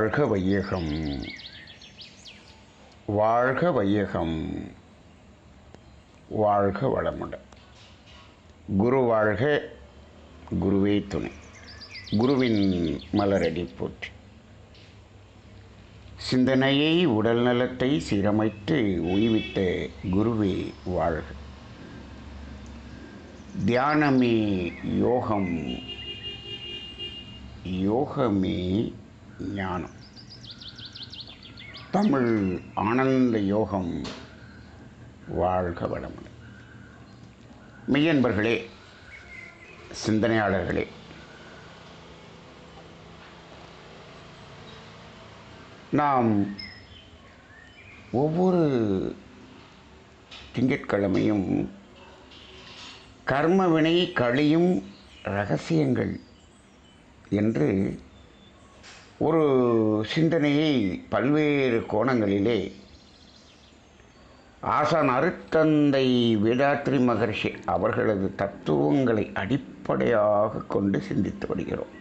வாழ்க வையகம், வாழ்க வையகம், வாழ்க வளமுடன். குரு வாழ்க, குருவே துணை. குருவின் மலரடி போற்றி. சிந்தனையை உடல் நலத்தை சீரமைத்து ஓய்விட்ட குருவே வாழ்க. தியானமே யோகம், யோகமே ஞானம். தமிழ் ஆனந்த யோகம். வாழ்க வளமுடன். மெய்யன்பர்களே, சிந்தனையாளர்களே, நாம் ஒவ்வொரு திங்கட்கிழமையும் கர்மவினை கழியும் இரகசியங்கள் என்று ஒரு சிந்தனையை பல்வேறு கோணங்களிலே ஆசான் அருட்தந்தை வேதாத்ரி மகர்ஷி அவர்களது தத்துவங்களை அடிப்படையாக கொண்டு சிந்தித்து வருகிறோம்.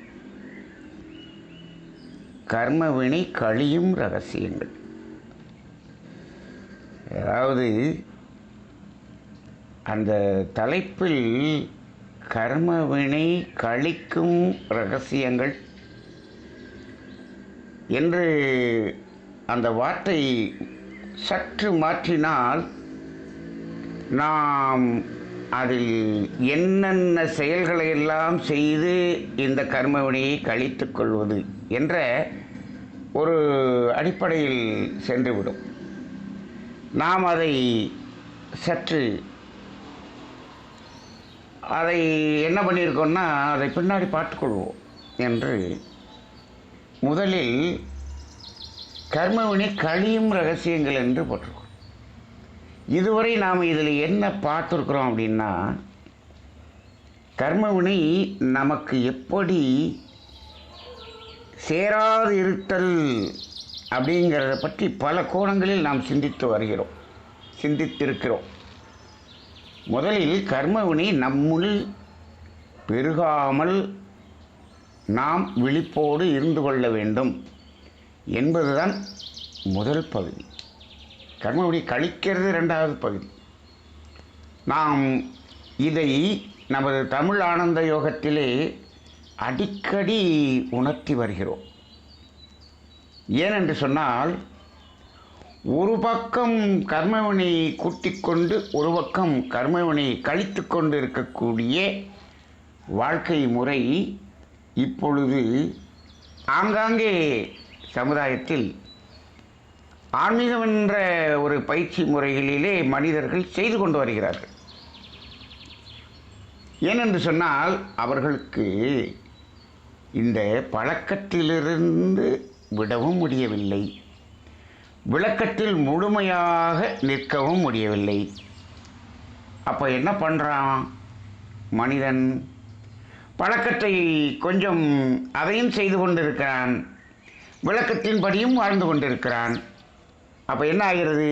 கர்மவினை கழியும் இரகசியங்கள். அதாவது அந்த தலைப்பில் கர்மவினை கழிக்கும் இரகசியங்கள் என்று அந்த வார்த்தை சற்று மாற்றினால் நாம் அதில் என்னென்ன செயல்களை எல்லாம் செய்து இந்த கர்மவினையை கழித்து கொள்வது என்ற ஒரு அடிப்படையில் சென்றுவிடும். நாம் அதை சற்று அதை என்ன பண்ணியிருக்கோம்னா அதை பின்னாடி பார்த்துக்கொள்வோம் என்று முதலில் கர்மவினை கழியும் இரகசியங்கள் என்று போட்டிருக்கோம். இதுவரை நாம் இதில் என்ன பார்த்துருக்குறோம் அப்படின்னா, கர்மவினை நமக்கு எப்படி சேராது இருத்தல் அப்படிங்கிறத பற்றி பல கோணங்களில் நாம் சிந்தித்திருக்கிறோம். முதலில் கர்மவினை நம்முள் பெருகாமல் நாம் விழிப்போடு இருந்து கொள்ள வேண்டும் என்பதுதான் முதல் பகுதி. கர்மவினை கழிக்கிறது இரண்டாவது பகுதி. நாம் இதை நமது தமிழ் ஆனந்த யோகத்திலே அடிக்கடி உணர்த்தி வருகிறோம். ஏனென்று சொன்னால், ஒரு பக்கம் கர்மவினை கூட்டிக் கொண்டு ஒரு பக்கம் கர்மவினை கழித்து கொண்டு இருக்கக்கூடிய வாழ்க்கை முறை இப்பொழுது ஆங்காங்கே சமுதாயத்தில் ஆன்மீகம் என்ற ஒரு பயிற்சி முறைகளிலே மனிதர்கள் செய்து கொண்டு வருகிறார்கள். ஏனென்று சொன்னால், அவர்களுக்கு இந்த பழக்கத்திலிருந்து விடவும் முடியவில்லை, விளக்கத்தில் முழுமையாக நிற்கவும் முடியவில்லை. அப்போ என்ன பண்ணுறான் மனிதன்? பழக்கத்தை கொஞ்சம் அதையும் செய்து கொண்டிருக்கிறான், விளக்கத்தின்படியும் வாழ்ந்து கொண்டிருக்கிறான். அப்போ என்ன ஆகிறது?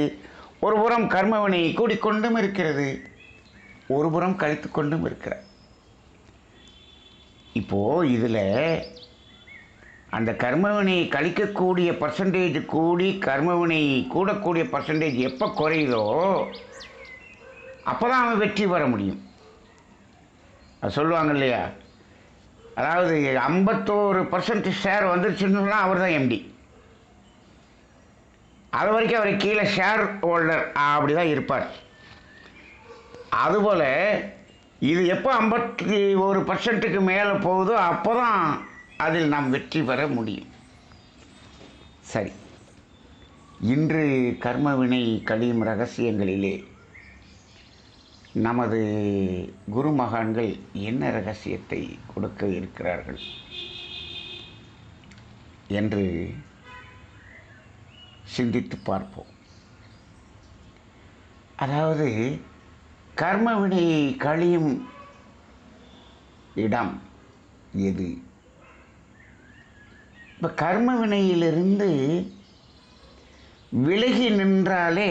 ஒரு புறம் கர்மவினை கூடிக்கொண்டும் இருக்கிறது, ஒரு புறம் கழித்து கொண்டும் இருக்கிறார். இப்போது இதில் அந்த கர்மவினை கழிக்கக்கூடிய பர்சன்டேஜ் கூடி கர்மவினை கூடக்கூடிய பர்சன்டேஜ் எப்போ குறையுதோ அப்போ தான் அவன் வெற்றி பெற முடியும். அது சொல்லுவாங்க இல்லையா, அதாவது 51% ஷேர் வந்துருச்சுன்னு சொன்னால் அவர் தான் எம்டி. அது வரைக்கும் அவர் கீழே ஷேர் ஹோல்டர் அப்படி தான் இருப்பார். அதுபோல் இது எப்போ 51% மேலே போகுதோ அப்போ தான் அதில் நாம் வெற்றி பெற முடியும். சரி, இன்று கர்மவினை கழியும் இரகசியங்களிலே நமது குருமகான்கள் என்ன இரகசியத்தை கொடுக்க இருக்கிறார்கள் என்று சிந்தித்து பார்ப்போம். அதாவது கர்மவினை கழியும் இடம் எது? இப்போ கர்மவினையிலிருந்து விலகி நின்றாலே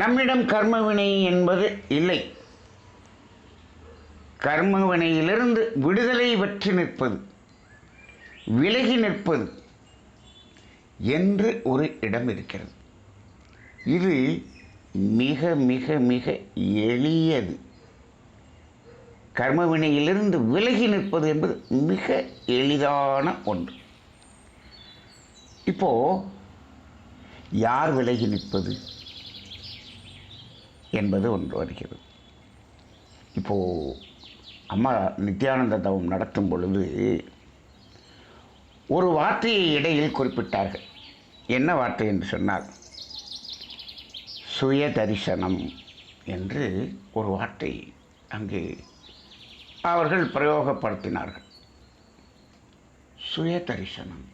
நம்மிடம் கர்மவினை என்பது இல்லை. கர்மவினையிலிருந்து விடுதலை பெற்று நிற்பது, விலகி நிற்பது என்று ஒரு இடம் இருக்கிறது. இது மிக மிக மிக எளியது. கர்மவினையிலிருந்து விலகி நிற்பது என்பது மிக எளிதான ஒன்று. இப்போ யார் விலகி நிற்பது என்பது ஒன்று வருகிறது. இப்போ அம்மா நித்யானந்த தவம் நடத்தும் பொழுது ஒரு வார்த்தையை இடையில் குறிப்பிட்டார்கள். என்ன வார்த்தை என்று சொன்னால் சுய தரிசனம் என்று ஒரு வார்த்தை அங்கு அவர்கள் பிரயோகப்படுத்தினார்கள். சுய தரிசனம்.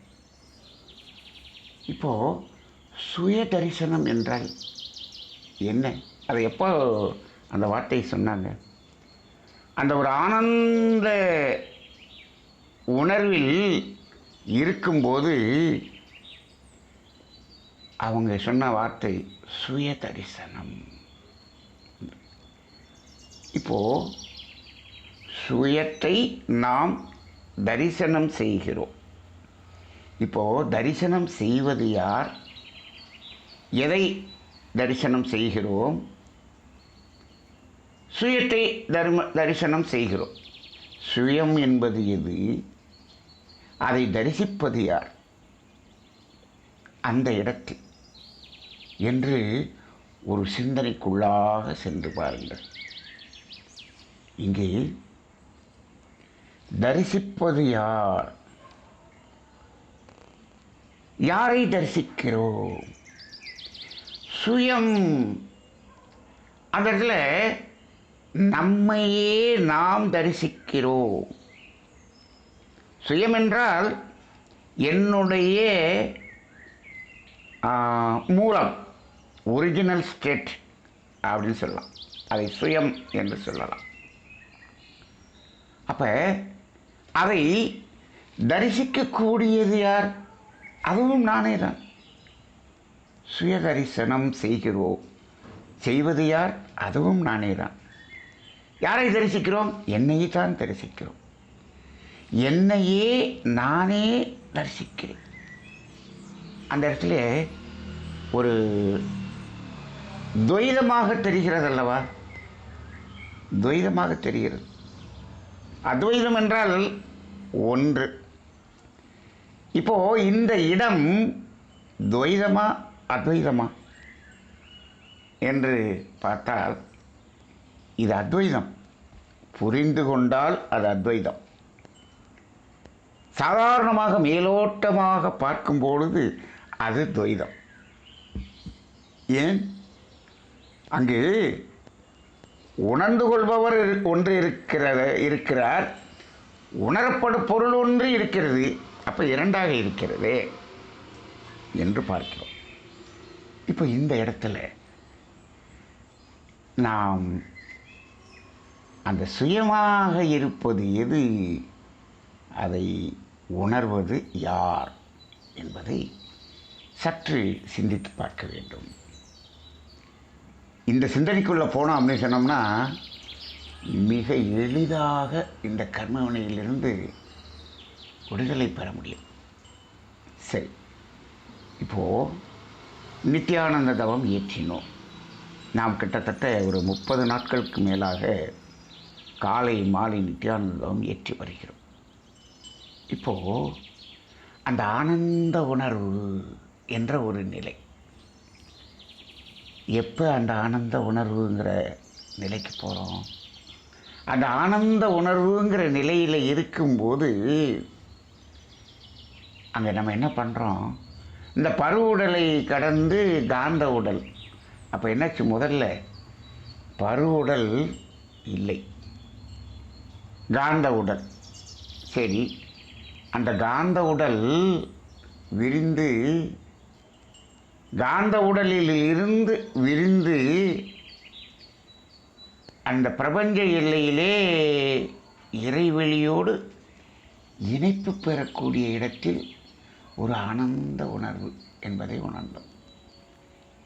இப்போ சுய தரிசனம் என்றால் என்ன? அதை எப்போ அந்த வார்த்தையை சொன்னாங்க? அந்த ஒரு ஆனந்த உணர்வில் இருக்கும்போது அவங்க சொன்ன வார்த்தை சுய தரிசனம். இப்போ சுயத்தை நாம் தரிசனம் செய்கிறோம். இப்போ தரிசனம் செய்வது யார்? எதை தரிசனம் செய்கிறோம்? சுயத்தை தரிசனம் செய்கிறோம். சுயம் என்பது எது? அதை தரிசிப்பது யார்? அந்த இடத்தில் என்று ஒரு சிந்தனைக்குள்ளாக சென்று பாருங்கள். இங்கே தரிசிப்பது யார்? யாரை தரிசிக்கிறோம்? சுயம். அந்த இடத்துல நம்மையே நாம் தரிசிக்கிறோம். சுயம் என்றால் என்னுடைய மூலம், ஒரிஜினல் ஸ்டேட் அப்படின்னு சொல்லலாம். அதை சுயம் என்று சொல்லலாம். அப்போ அதை தரிசிக்கக்கூடியது யார்? அதுவும் நானே தான். சுய தரிசனம் செய்கிறோம். செய்வது யார்? அதுவும் நானே தான். யாரை தரிசிக்கிறோம்? என்னையே தான் தரிசிக்கிறோம். என்னையே நானே தரிசிக்கிறேன். அந்த இடத்துல ஒரு துவைதமாக தெரிகிறது அல்லவா? துவைதமாக தெரிகிறது. அத்வைதம் என்றால் ஒன்று. இப்போ இந்த இடம் துவைதமா அத்வைதமா என்று பார்த்தால் இது அத்வைதம். புரிந்து கொண்டால் அது அத்வைதம். சாதாரணமாக மேலோட்டமாக பார்க்கும் பொழுது அது துவைதம். ஏன்? அங்கு உணர்ந்து கொள்பவர் ஒன்று இருக்கிறார், உணரப்படும் பொருள் ஒன்று இருக்கிறது. அப்போ இரண்டாக இருக்கிறது என்று பார்க்கிறோம். இப்போ இந்த இடத்துல நாம் அந்த சுயமாக இருப்பது எது, அதை உணர்வது யார் என்பதை சற்று சிந்தித்து பார்க்க வேண்டும். இந்த சிந்தனைக்குள்ளே போனோம் அப்படின்னு சொன்னோம்னா மிக எளிதாக இந்த கர்மவினையிலிருந்து விடுதலை பெற முடியும். சரி, இப்போது நித்யானந்த தவம் ஏற்றினோம். நாம் கிட்டத்தட்ட ஒரு 30 நாட்களுக்கு மேலாக காலை மாலை நித்யானந்த தவம் ஏற்றி வருகிறோம். இப்போது அந்த ஆனந்த உணர்வு என்ற ஒரு நிலை, எப்போ அந்த ஆனந்த உணர்வுங்கிற நிலைக்கு போகிறோம்? அந்த ஆனந்த உணர்வுங்கிற நிலையில் இருக்கும்போது அங்கே நம்ம என்ன பண்ணுறோம்? இந்த பருவ உடலை கடந்து காந்த உடல். அப்போ என்னாச்சு? முதல்ல பருவ உடல் இல்லை, காந்த உடல். சரி, அந்த காந்த உடல் விரிந்து, காந்த உடலில் இருந்து விரிந்து அந்த பிரபஞ்ச எல்லையிலே இறைவெளியோடு இணைப்பு பெறக்கூடிய இடத்தில் ஒரு ஆனந்த உணர்வு என்பதை உணர்ந்தோம்.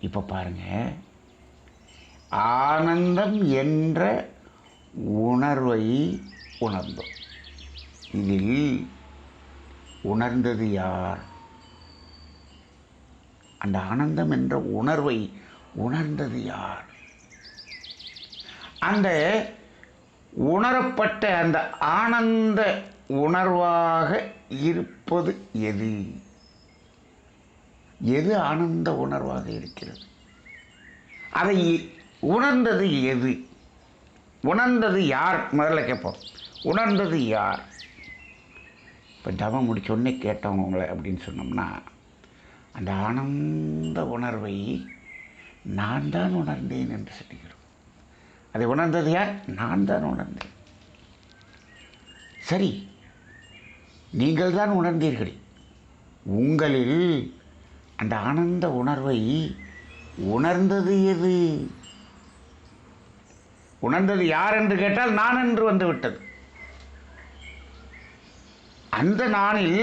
இப்போ பாருங்கள், ஆனந்தம் என்ற உணர்வை உணர்ந்தோம். இதில் உணர்ந்தது யார்? அந்த ஆனந்தம் என்ற உணர்வை உணர்ந்தது யார்? அந்த உணரப்பட்ட அந்த ஆனந்த உணர்வாக இருப்பது எது? எது ஆனந்த உணர்வாக இருக்கிறது? அதை உணர்ந்தது எது? உணர்ந்தது யார்? முதல்ல கேட்போம். உணர்ந்தது யார்? இப்போ தவம் முடிச்சொன்னே கேட்டவங்களை அப்படின்னு சொன்னோம்னா, அந்த ஆனந்த உணர்வை நான் தான் உணர்ந்தேன் என்று சொல்லுகிறோம். அதை உணர்ந்தது யார்? நான் தான் உணர்ந்தேன். சரி, நீங்கள் தான் உணர்ந்தீர்கள். உங்களில் அந்த ஆனந்த உணர்வை உணர்ந்தது எது? உணர்ந்தது யார் என்று கேட்டால் நான் என்று வந்துவிட்டது. அந்த நானில்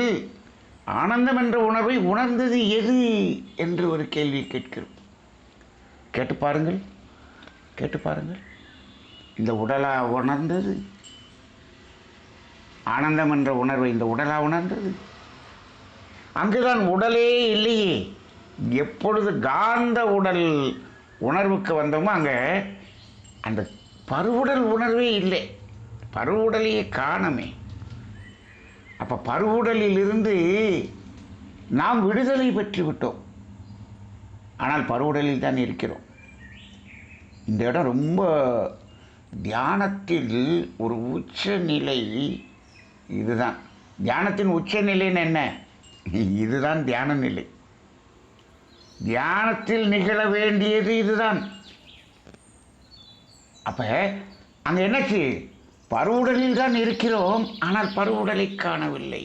ஆனந்தம் என்ற உணர்வை உணர்ந்தது எது என்று ஒரு கேள்வி கேட்கிறோம். கேட்டு பாருங்கள், கேட்டு பாருங்கள். இந்த உடலா உணர்ந்தது? ஆனந்தம் என்ற உணர்வை இந்த உடலா உணர்ந்தது? அங்குதான் உடலே இல்லையே. எப்பொழுது காந்த உடல் உணர்வுக்கு வந்தோமோ அங்கே அந்த பருவுடல் உணர்வே இல்லை. பருவுடலையே காணமே. அப்போ பருவுடலிலிருந்து நாம் விடுதலை பெற்று விட்டோம். ஆனால் பருவுடலில் தான் இருக்கிறோம். இந்த இடம் ரொம்ப தியானத்தில் ஒரு உச்சநிலை. இதுதான் தியானத்தின் உச்சநிலைன்னு என்ன? இதுதான் தியான நிலை. தியானத்தில் நிகழ வேண்டியது இதுதான். அப்ப அங்க என்னாச்சு? பருவுடலில் தான் இருக்கிறோம், ஆனால் பருவுடலை காணவில்லை.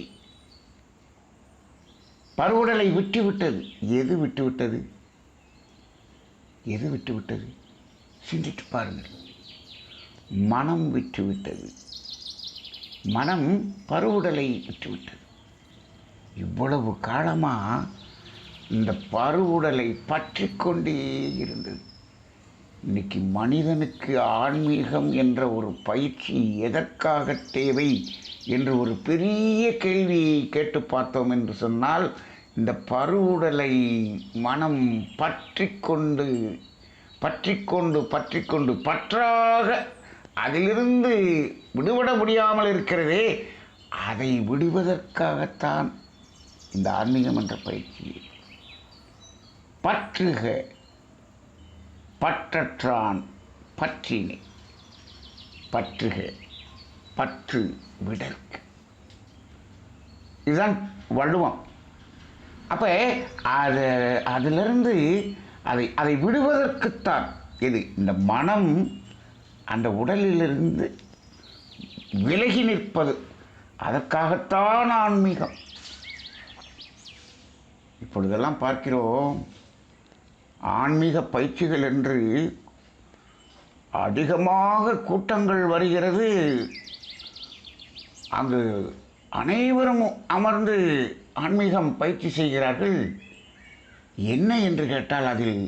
பருவுடலை விட்டு விட்டது. எது விட்டு விட்டது? எது விட்டு விட்டது? சிந்தித்து பாருங்கள். மனம் விட்டு விட்டது. மனம் பருவுடலை விட்டு விட்டது. இவ்வளவு காலமாக இந்த பருவுடலை பற்றி கொண்டே இருந்தது. இன்னைக்கு மனிதனுக்கு ஆன்மீகம் என்ற ஒரு பயிற்சி எதற்காக தேவை என்று ஒரு பெரிய கேள்வியை கேட்டு பார்த்தோம் என்று சொன்னால், இந்த பருவுடலை மனம் பற்றி கொண்டு பற்றி கொண்டு பற்றி கொண்டு பற்றாக அதிலிருந்து விடுபட முடியாமல் இருக்கிறதே, அதை விடுவதற்காகத்தான் இந்த ஆன்மீகம் என்ற பயிற்சி. பற்றுக பற்றற்றான் பற்றினை, பற்றுக பற்று விடற்கு. இதுதான் வள்ளுவம். அப்போ அதிலிருந்து அதை விடுவதற்குத்தான் இது. இந்த மனம் அந்த உடலிலிருந்து விலகி நிற்பது, அதற்காகத்தான் ஆன்மீகம். இப்பொழுதெல்லாம் பார்க்கிறோம், ஆன்மீக பயிற்சிகள் என்று அதிகமாக கூட்டங்கள் வருகிறது. அங்கு அனைவரும் அமர்ந்து ஆன்மீகம் பயிற்சி செய்கிறார்கள். என்ன என்று கேட்டால், அதில்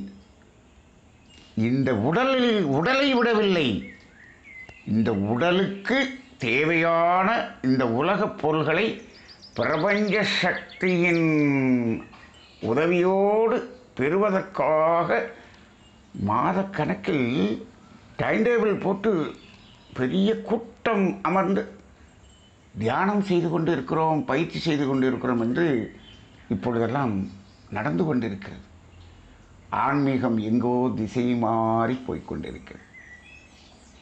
இந்த உடலை விடவில்லை, இந்த உடலுக்கு தேவையான இந்த உலகப் பொருள்களை பிரபஞ்ச சக்தியின் உதவியோடு பெறுவதற்காக மாதக்கணக்கில் டைம் டேபிள் போட்டு பெரிய கூட்டம் அமர்ந்து தியானம் செய்து கொண்டு இருக்கிறோம், பயிற்சி செய்து கொண்டு இருக்கிறோம் என்று இப்பொழுதெல்லாம் நடந்து கொண்டிருக்கிறது. ஆன்மீகம் எங்கோ திசை மாறி போய்கொண்டிருக்கிறது.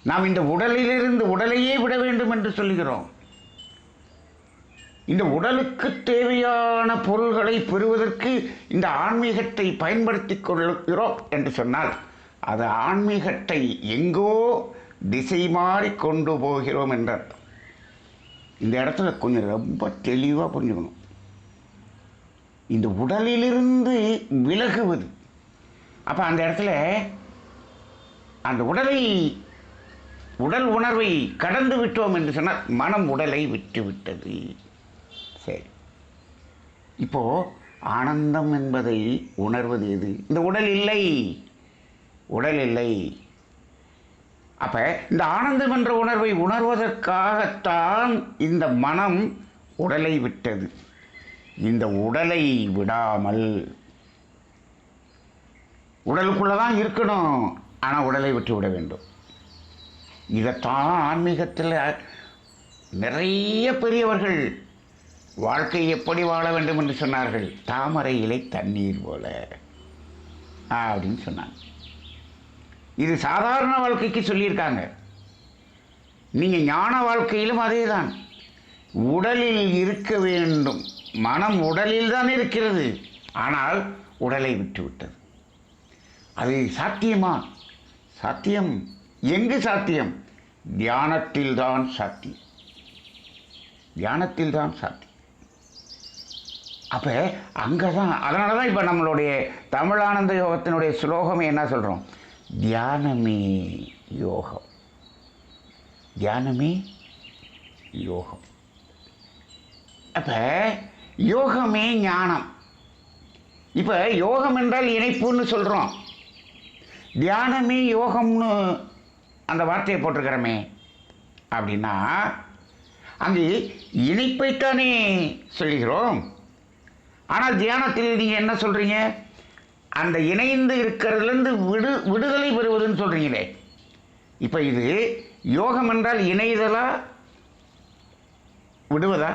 நாம் இந்த உடலிலிருந்து உடலையே விட வேண்டும் என்று சொல்கிறோம். இந்த உடலுக்கு தேவையான பொருள்களை பெறுவதற்கு இந்த ஆன்மீகத்தை பயன்படுத்தி கொள்கிறோம் என்று சொன்னால், அது ஆன்மீகத்தை எங்கோ திசை மாறி கொண்டு போகிறோம் என்ற இந்த இடத்துல கொஞ்சம் ரொம்ப தெளிவாக புரிஞ்சுக்கணும். இந்த உடலிலிருந்து விலகுவது. அப்போ அந்த இடத்துல அந்த உடல் உணர்வை கடந்து விட்டோம் என்று சொன்னால் மனம் உடலை விட்டு விட்டது. சரி, இப்போ ஆனந்தம் என்பதை உணர்வது எது? இந்த உடல் இல்லை, உடல் இல்லை. அப்ப இந்த ஆனந்தம் என்ற உணர்வை உணர்வதற்காகத்தான் இந்த மனம் உடலை விட்டது. இந்த உடலை விடாமல், உடலுக்குள்ளே தான் இருக்கணும், ஆனால் உடலை விட்டு விட வேண்டும். இதைத்தான் ஆன்மீகத்தில் நிறைய பெரியவர்கள் வாழ்க்கை எப்படி வாழ வேண்டும் என்று சொன்னார்கள். தாமரை இலை தண்ணீர் போல அப்படின்னு சொன்னாங்க. இது சாதாரண வாழ்க்கைக்கு சொல்லியிருக்காங்க. நீங்கள் ஞான வாழ்க்கையிலும் அதே தான். உடலில் இருக்க வேண்டும், மனம் உடலில் தான் இருக்கிறது, ஆனால் உடலை விட்டு விட்டது. அது சாத்தியமா? சாத்தியம். எங்கு சாத்தியம்? தியானத்தில் தான் சாத்தியம். தியானத்தில் தான் சாத்தியம். அப்போ அங்கே தான், அதனால தான் இப்போ நம்மளுடைய தமிழானந்த யோகத்தினுடைய ஸ்லோகமே என்ன சொல்கிறோம்? தியானமே யோகம், தியானமே யோகம். அப்போ யோகமே ஞானம். இப்போ யோகம் என்றால் இணைப்புன்னு சொல்கிறோம், தியானமே யோகம்னு அந்த வார்த்தையை போட்டிருக்கிறோமே. அப்படின்னா அங்கு இணைப்பைத்தானே சொல்கிறோம். ஆனால் தியானத்தில் நீங்கள் என்ன சொல்கிறீங்க? அந்த இணைந்து இருக்கிறதுலேருந்து விடுதலை பெறுவதுன்னு சொல்கிறீங்களே. இப்போ இது யோகம் என்றால் இணைதலா, விடுவதா,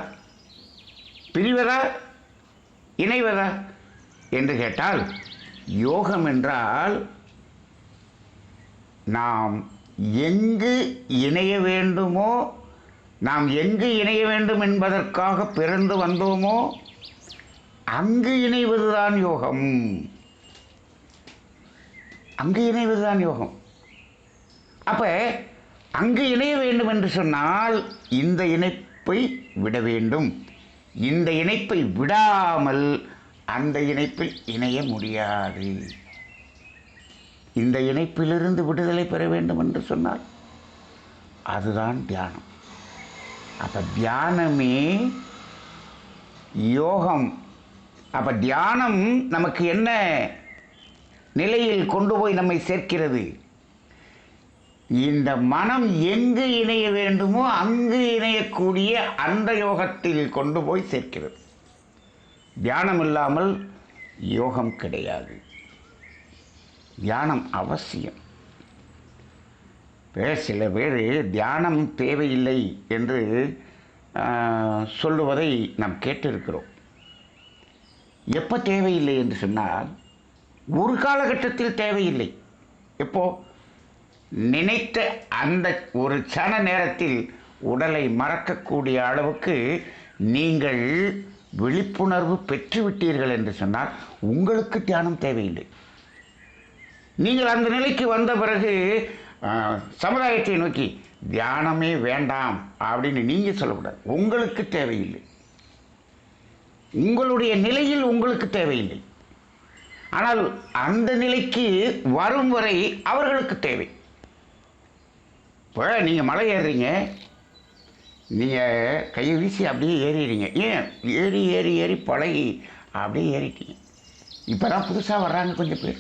பிரிவதா, இணைவதா என்று கேட்டால், யோகம் என்றால் நாம் எங்கு இணைய வேண்டுமோ, நாம் எங்கு இணைய வேண்டும் என்பதற்காக பிறந்து வந்தோமோ அங்கு இணைவதுதான் யோகம். அங்கு இணைவதுதான் யோகம். அப்போ அங்கு இணைய வேண்டும் என்று சொன்னால் இந்த இணைப்பை விட வேண்டும். இந்த இணைப்பை விடாமல் அந்த இணைப்பில் இணைய முடியாது. இந்த இணைப்பிலிருந்து விடுதலை பெற வேண்டும் என்று சொன்னால் அதுதான் தியானம். அப்போ தியானமே யோகம். அப்போ தியானம் நமக்கு என்ன நிலையில் கொண்டு போய் நம்மை சேர்க்கிறது? இந்த மனம் எங்கு இணைய வேண்டுமோ அங்கு இணையக்கூடிய அந்த யோகத்தில் கொண்டு போய் சேர்க்கிறது. தியானம் இல்லாமல் யோகம் கிடையாது. தியானம் அவசியம். சில பேர் தியானம் தேவையில்லை என்று சொல்லுவதை நாம் கேட்டிருக்கிறோம். எப்போ தேவையில்லை என்று சொன்னால், ஒரு காலகட்டத்தில் தேவையில்லை. எப்போ? நினைத்த அந்த ஒரு சன நேரத்தில் உடலை மறக்கக்கூடிய அளவுக்கு நீங்கள் விழிப்புணர்வு பெற்றுவிட்டீர்கள் என்று சொன்னால் உங்களுக்கு தியானம் தேவையில்லை. நீங்கள் அந்த நிலைக்கு வந்த பிறகு சமுதாயத்தை நோக்கி தியானமே வேண்டாம் அப்படின்னு நீங்கள் சொல்லக்கூடாது. உங்களுக்கு தேவையில்லை. உங்களுடைய நிலையில் உங்களுக்கு தேவையில்லை. ஆனால் அந்த நிலைக்கு வரும் வரை அவர்களுக்கு தேவை. இப்போ நீங்கள் மலை ஏறுறீங்க, நீங்கள் கையை வீசி அப்படியே ஏறிடுறீங்க. ஏன்? ஏறி ஏறி ஏறி பழகி அப்படியே ஏறிட்டீங்க. இப்போ தான் புதுசாக வர்றாங்க கொஞ்சம் பேர்.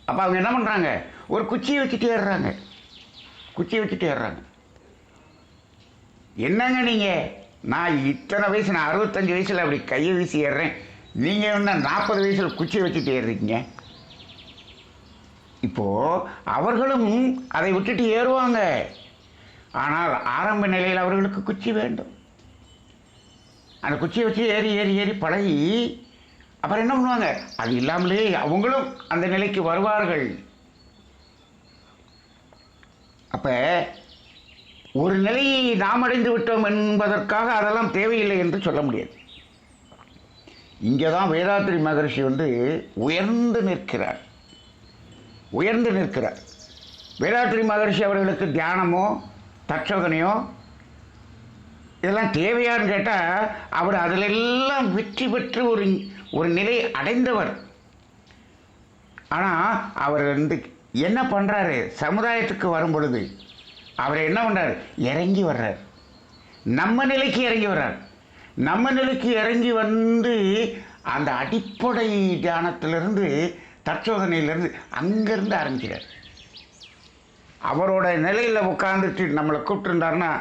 அப்போ அவங்க என்ன பண்ணுறாங்க? ஒரு குச்சியை வச்சுட்டு ஏறுறாங்க. குச்சியை வச்சுட்டு ஏறுறாங்க. என்னங்க நீங்கள், நான் இத்தனை வயசு, நான் 65 வயசில் அப்படி கையை வீசி ஏறுறேன், நீங்கள் என்ன 40 வயசில் குச்சியை வச்சுட்டு ஏறுறீங்க? இப்போது அவர்களும் அதை விட்டுட்டு ஏறுவாங்க. ஆனால் ஆரம்ப நிலையில் அவர்களுக்கு குச்சி வேண்டும். அந்த குச்சியை வச்சு ஏறி ஏறி ஏறி பழகி அப்புறம் என்ன பண்ணுவாங்க? அது இல்லாமலே அவங்களும் அந்த நிலைக்கு வருவார்கள். அப்போ ஒரு நிலையை நாம் அடைந்து விட்டோம் என்பதற்காக அதெல்லாம் தேவையில்லை என்று சொல்ல முடியாது. இங்கே தான் வேதாத்ரி மகரிஷி உயர்ந்து நிற்கிறார். உயர்ந்து நிற்கிறார். வேதாத்ரி மகரிஷி அவர்களுக்கு தியானமோ தட்சோதனையோ இதெல்லாம் தேவையான்னு கேட்டால், அவர் அதிலெல்லாம் வெற்றி பெற்று ஒரு நிலை அடைந்தவர். ஆனால் அவர் என்ன பண்ணுறாரு? சமுதாயத்துக்கு வரும் பொழுது அவர் என்ன பண்ணுறாரு? இறங்கி வர்றார். நம்ம நிலைக்கு இறங்கி வர்றார். நம்ம நிலைக்கு இறங்கி அந்த அடிப்படை தியானத்திலிருந்து, தற்சோதனையிலிருந்து அங்கேருந்து ஆரம்பிக்கிறார். அவரோட நிலையில் உட்காந்துட்டு நம்மளை கூப்பிட்டுருந்தாருன்னா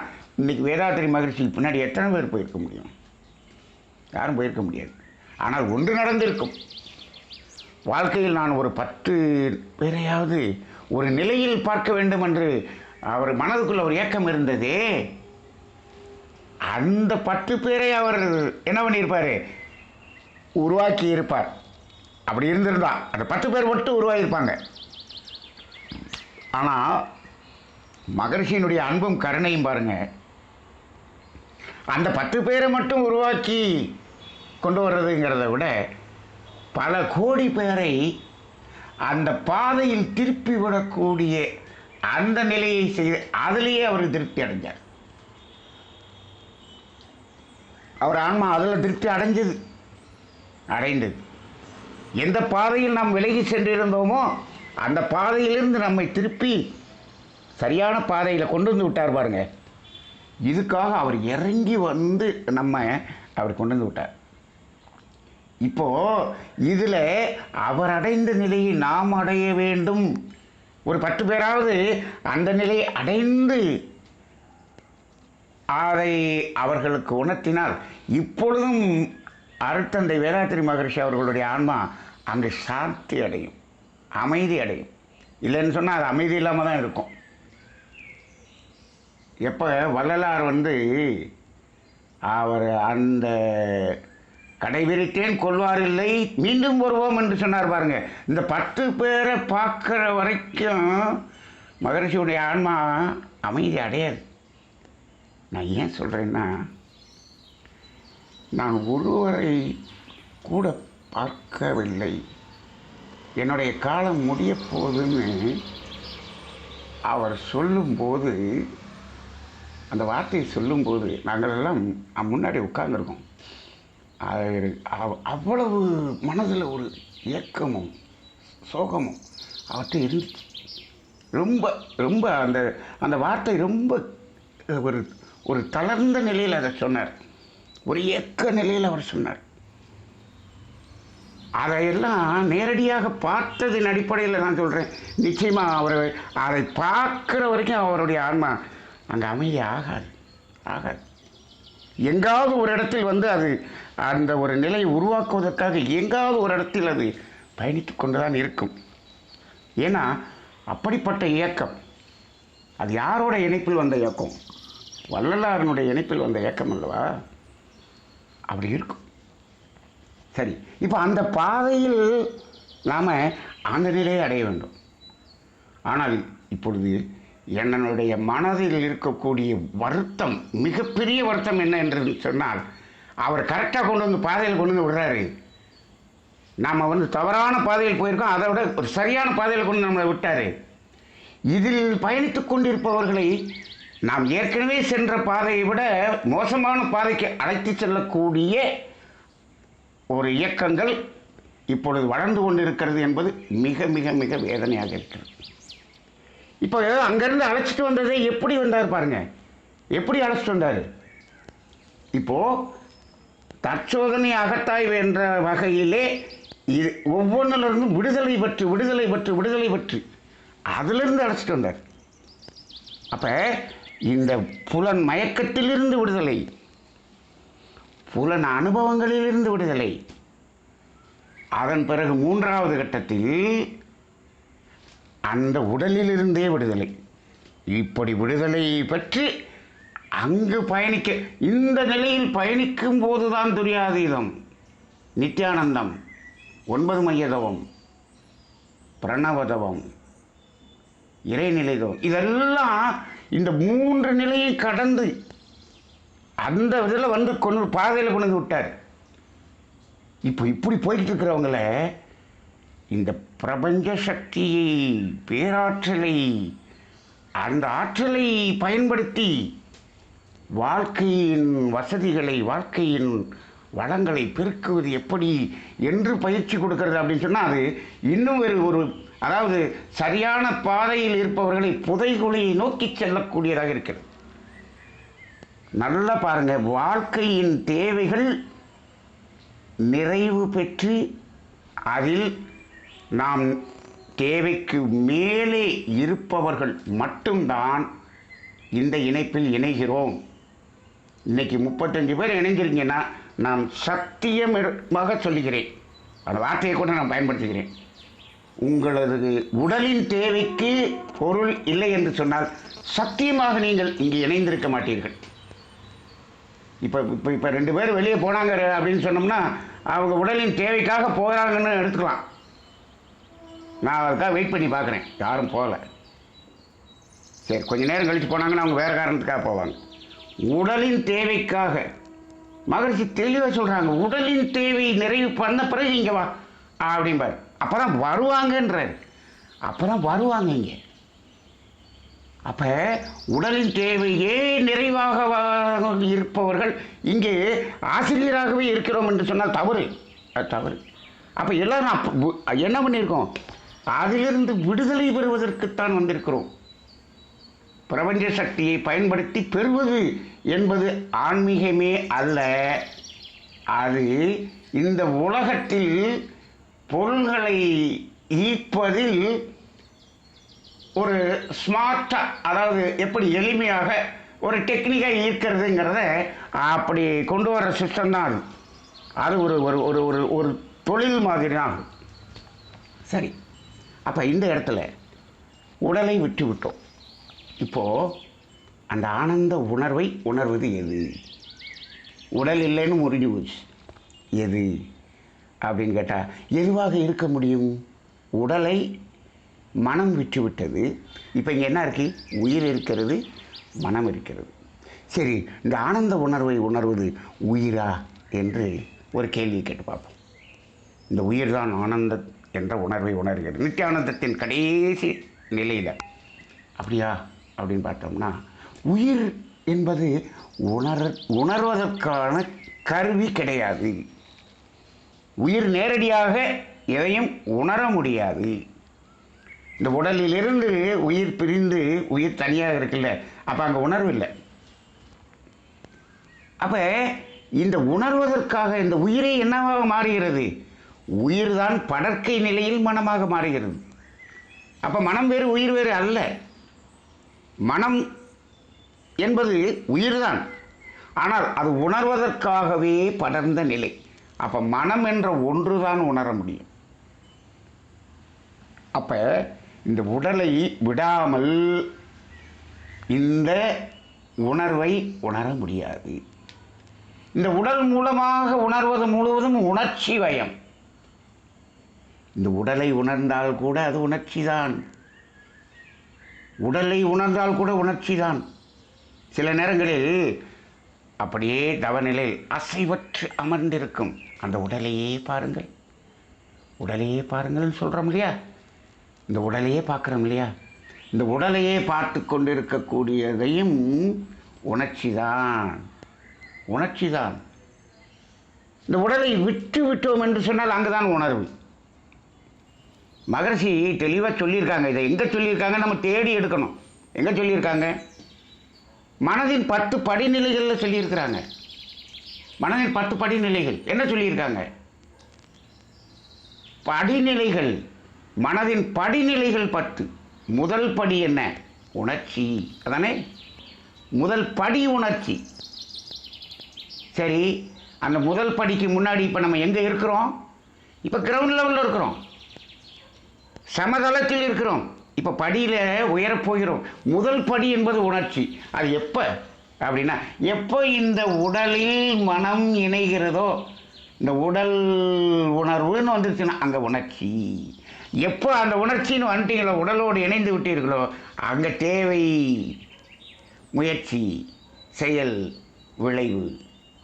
இன்றைக்கி வேதாத்ரி மகரிஷி பின்னாடி எத்தனை பேர் போயிருக்க முடியும்? யாரும் போயிருக்க முடியாது. ஆனால் ஒன்று நடந்திருக்கும். வாழ்க்கையில் நான் ஒரு 10 பேரையாவது ஒரு நிலையில் பார்க்க வேண்டும் என்று அவர் மனதுக்குள்ள ஒரு ஏக்கம் இருந்ததே. அந்த 10 பேரை அவர் என்ன பண்ணியிருப்பார்? உருவாக்கி இருப்பார். அப்படி இருந்திருந்தா அந்த 10 பேர் மட்டும் உருவாகியிருப்பாங்க. ஆனால் மகரிஷியினுடைய அன்பும் கருணையும் பாருங்க, அந்த 10 பேரை மட்டும் உருவாக்கி கொண்டு வர்றதுங்கிறத விட பல கோடி பேரை அந்த பாதையில் திருப்பி விடக்கூடிய அந்த நிலையை செய்து அதிலேயே அவர் திருப்தி அடைஞ்சார். அவர் ஆன்மா அதில் திருப்தி அடைந்தது. எந்த பாதையில் நாம் விலகி சென்றிருந்தோமோ அந்த பாதையிலிருந்து நம்மை திருப்பி சரியான பாதையில் கொண்டு வந்து விட்டார் பாருங்க. இதுக்காக அவர் இறங்கி வந்து அவர் கொண்டு வந்து விட்டார். இப்போ இதில் அவர் அடைந்த நிலையை நாம் அடைய வேண்டும். ஒரு 10 பேராவது அந்த நிலையை அடைந்து அதை அவர்களுக்கு உணர்த்தினால் இப்பொழுதும் அருட்தந்தை வேதாத்திரி மகரிஷி அவர்களுடைய ஆன்மா அங்கு சாந்தி அடையும், அமைதி அடையும். இல்லைன்னு சொன்னால் அது அமைதி இல்லாமல் தான் இருக்கும். எப்போ வள்ளலார் அவர் அந்த கடைபிடித்தேன் கொள்வாரில்லை மீண்டும் வருவோம் என்று சொன்னார் பாருங்க. இந்த 10 பேரை பார்க்குற வரைக்கும் மகரிஷியுடைய ஆன்மா அமைதி அடையாது. நான் ஏன் சொல்கிறேன்னா, நான் ஒருவரை கூட பார்க்கவில்லை, என்னுடைய காலம் முடிய போகுதுன்னு அவர் சொல்லும்போது, அந்த வார்த்தையை சொல்லும்போது நாங்கள் எல்லாம் முன்னாடி உட்கார்ந்துருக்கோம். அவ்வளவு மனதில் ஒரு ஏக்கமும் சோகமும் அவர்கிட்ட இருந்துச்சு. ரொம்ப ரொம்ப அந்த அந்த வார்த்தை ரொம்ப ஒரு ஒரு தளர்ந்த நிலையில் அதை சொன்னார். ஒரு ஏக்க நிலையில் அவர் சொன்னார். அதையெல்லாம் நேரடியாக பார்த்ததின் அடிப்படையில் நான் சொல்கிறேன். நிச்சயமாக அதை பார்க்குற வரைக்கும் அவருடைய ஆன்மா அங்கே அமைதி ஆகாது. எங்காவது ஒரு இடத்தில் அது அந்த ஒரு நிலையை உருவாக்குவதற்காக எங்காவது ஒரு இடத்தில் அது பயணித்து கொண்டு தான் இருக்கும். ஏன்னா அப்படிப்பட்ட இயக்கம் அது யாரோட இணைப்பில் வந்த இயக்கம்? வள்ளலாரனுடைய இணைப்பில் வந்த இயக்கம் அல்லவா? அப்படி இருக்கும். சரி, இப்போ அந்த பாதையில் நாம் அந்த நிலையை அடைய வேண்டும். ஆனால் இப்பொழுது என்னுடைய மனதில் இருக்கக்கூடிய வருத்தம், மிகப்பெரிய வருத்தம் என்ன என்று சொன்னால், அவர் கரெக்டாக கொண்டு வந்து பாதையில் கொண்டு வந்து விடுறாரு. நாம் தவறான பாதையில் போயிருக்கோம், அதை விட ஒரு சரியான பாதையில் கொண்டு நம்மளை விட்டார். இதில் பயணித்து கொண்டிருப்பவர்களை நாம் ஏற்கனவே சென்ற பாதையை விட மோசமான பாதைக்கு அழைத்து செல்லக்கூடிய ஒரு இயக்கங்கள் இப்பொழுது வளர்ந்து கொண்டிருக்கிறது என்பது மிக மிக மிக வேதனையாக இருக்கிறது. இப்போ அங்கேருந்து அழைச்சிட்டு வந்ததை எப்படி வந்தார் பாருங்க, எப்படி அழைச்சிட்டு வந்தார். இப்போது தற்சோதனை அகத்தாய்வு என்ற வகையிலே இது ஒவ்வொன்றிலிருந்தும் விடுதலை பற்றி அதிலிருந்து அழைச்சிட்டு வந்தார். அப்போ இந்த புலன் மயக்கத்திலிருந்து விடுதலை, புலன் அனுபவங்களிலிருந்து விடுதலை, அதன் பிறகு 3வது கட்டத்தில் அந்த உடலிலிருந்தே விடுதலை. இப்படி விடுதலை பற்றி அங்கு பயணிக்க, இந்த நிலையில் பயணிக்கும் போதுதான் துரியாதீதம், நித்யானந்தம், 9 மையதவம், பிரணவதவம், இறைநிலைதவம், இதெல்லாம் இந்த 3 நிலையை கடந்து அந்த இதில் பாதையில் கொண்டு விட்டார். இப்போ இப்படி போய்கிட்டு இருக்கிறவங்கள இந்த பிரபஞ்ச சக்தியை, பேராற்றலை, அந்த ஆற்றலை பயன்படுத்தி வாழ்க்கையின் வசதிகளை, வாழ்க்கையின் வளங்களை பெருக்குவது எப்படி என்று பயிற்சி கொடுக்கறது அப்படின்னு சொன்னால், அது இன்னும் அதாவது சரியான பாதையில் இருப்பவர்களை புதைகுழியை நோக்கி செல்லக்கூடியதாக இருக்கிறது. நல்லா பாருங்க, வாழ்க்கையின் தேவைகள் நிறைவு பெற்று அதில் நாம் தேவைக்கு மேலே இருப்பவர்கள் மட்டும்தான் இந்த இணைப்பில் இணைகிறோம். இன்றைக்கி 35 பேர் இணைஞ்சிருங்கன்னா நான் சத்தியமாக சொல்லுகிறேன், அந்த வார்த்தையை கூட நான் பயன்படுத்துகிறேன். உங்களது உடலின் தேவைக்கு பொருள் இல்லை என்று சொன்னால் சத்தியமாக நீங்கள் இங்கே இணைந்திருக்க மாட்டீர்கள். இப்போ இப்போ இப்போ 2 பேர் வெளியே போனாங்க அப்படின்னு சொன்னோம்னா அவங்க உடலின் தேவைக்காக போகிறாங்கன்னு எடுத்துக்கலாம். நான் அதுக்காக வெயிட் பண்ணி பார்க்குறேன், யாரும் போகலை. சரி, கொஞ்சம் நேரம் கழித்து போனாங்கன்னா அவங்க வேறு காரணத்துக்காக போவாங்க. உடலின் தேவைக்காக மகரிஷி தெளிவாக சொல்கிறாங்க, உடலின் தேவை நிறைவு பண்ண பிறகு இங்கே வா அப்படிம்பார். அப்போ தான் வருவாங்கன்றார், அப்போ தான் வருவாங்க இங்கே. அப்போ உடலின் தேவையே நிறைவாக இருப்பவர்கள் இங்கே ஆசிரியராகவே இருக்கிறோம் என்று சொன்னால் தவறு, அது தவறு. அப்போ எல்லோரும் என்ன பண்ணியிருக்கோம், அதிலிருந்து விடுதலை பெறுவதற்குத்தான் வந்திருக்கிறோம். பிரபஞ்ச சக்தியை பயன்படுத்தி பெறுவது என்பது ஆன்மீகமே அல்ல. அது இந்த உலகத்தில் பொருள்களை ஈர்ப்பதில் ஒரு ஸ்மார்ட்டாக, அதாவது எப்படி எளிமையாக ஒரு டெக்னிக்காக ஈர்க்கிறதுங்கிறத அப்படி கொண்டு வர சிஸ்டம் தான் அது. அது ஒரு ஒரு ஒரு ஒரு ஒரு தொழில் மாதிரி தான். சரி, அப்போ இந்த இடத்துல உடலை விட்டு விட்டோம். இப்போது அந்த ஆனந்த உணர்வை உணர்வது எது? உடல் இல்லைன்னு முறிஞ்சு போச்சு, எது அப்படின்னு கேட்டால் எதுவாக இருக்க முடியும்? உடலை மனம் விட்டு விட்டது. இப்போ இங்கே என்ன இருக்குது? உயிர் இருக்கிறது, மனம் இருக்கிறது. சரி, இந்த ஆனந்த உணர்வை உணர்வது உயிரா என்று ஒரு கேள்வியை கேட்டு பார்ப்போம். இந்த உயிர் தான் ஆனந்த என்ற உணர்வை உணர்கிறது, நித்தியானந்தத்தின் கடைசி நிலையில். அப்படியா அப்படின்னு பார்த்தோம்னா உயிர் என்பது உணர்வதற்கான கருவி கிடையாது. உயிர் நேரடியாக எதையும் உணர முடியாது. இந்த உடலிலிருந்து உயிர் பிரிந்து உயிர் தனியாக இருக்குல்ல, அப்போ அங்கே உணர்வு இல்லை. அப்போ இந்த உணர்வதற்காக இந்த உயிரை என்னவாக மாறுகிறது? உயிர் தான் படற்கை நிலையில் மனமாக மாறுகிறது. அப்போ மனம் வேறு உயிர் வேறு அல்ல. மனம் என்பது உயிர்தான், ஆனால் அது உணர்வதற்காகவே படர்ந்த நிலை. அப்போ மனம் என்ற ஒன்று தான் உணர முடியும். அப்போ இந்த உடலை விடாமல் இந்த உணர்வை உணர முடியாது. இந்த உடல் மூலமாக உணர்வது முழுவதும் உணர்ச்சி வயம். இந்த உடலை உணர்ந்தால் கூட அது உணர்ச்சி தான். உடலை உணர்ந்தால் கூட உணர்ச்சி தான். சில நேரங்களில் அப்படியே தவநிலையில் அசைவற்று அமர்ந்திருக்கும் அந்த உடலையே பாருங்கள், உடலையே பாருங்கள்னு சொல்கிறோம் இல்லையா? இந்த உடலையே பார்க்குறோம் இல்லையா? இந்த உடலையே பார்த்து கொண்டிருக்கக்கூடியதையும் உணர்ச்சி தான், உணர்ச்சி தான். இந்த உடலை விட்டு விட்டோம் என்று சொன்னால் அங்கே தான் உணர்வு. மகரிஷி தெளிவாக சொல்லியிருக்காங்க. இதை எங்கே சொல்லியிருக்காங்க? நம்ம தேடி எடுக்கணும். எங்கே சொல்லியிருக்காங்க? மனதின் 10 படிநிலைகளில் சொல்லியிருக்கிறாங்க. மனதின் 10 படிநிலைகள் என்ன சொல்லியிருக்காங்க? படிநிலைகள், மனதின் படிநிலைகள் 10. முதல் படி என்ன? உணர்ச்சி. அதானே முதல் படி, உணர்ச்சி. சரி, அந்த முதல் படிக்கு முன்னாடி இப்போ நம்ம எங்கே இருக்கிறோம்? இப்போ கிரவுண்ட் லெவலில் இருக்கிறோம், சமதளத்தில் இருக்கிறோம். இப்போ படியில் உயரப்போகிறோம். முதல் படி என்பது உணர்ச்சி. அது எப்போ அப்படின்னா, எப்போ இந்த உடலில் மனம் இணைகிறதோ, இந்த உடல் உணர்வுன்னு வந்துருச்சுன்னா அங்கே உணர்ச்சி. எப்போ அந்த உணர்ச்சின்னு வந்துட்டீங்களோ, உடலோடு இணைந்து விட்டீர்களோ, அங்கே தேவை, முயற்சி, செயல், விளைவு,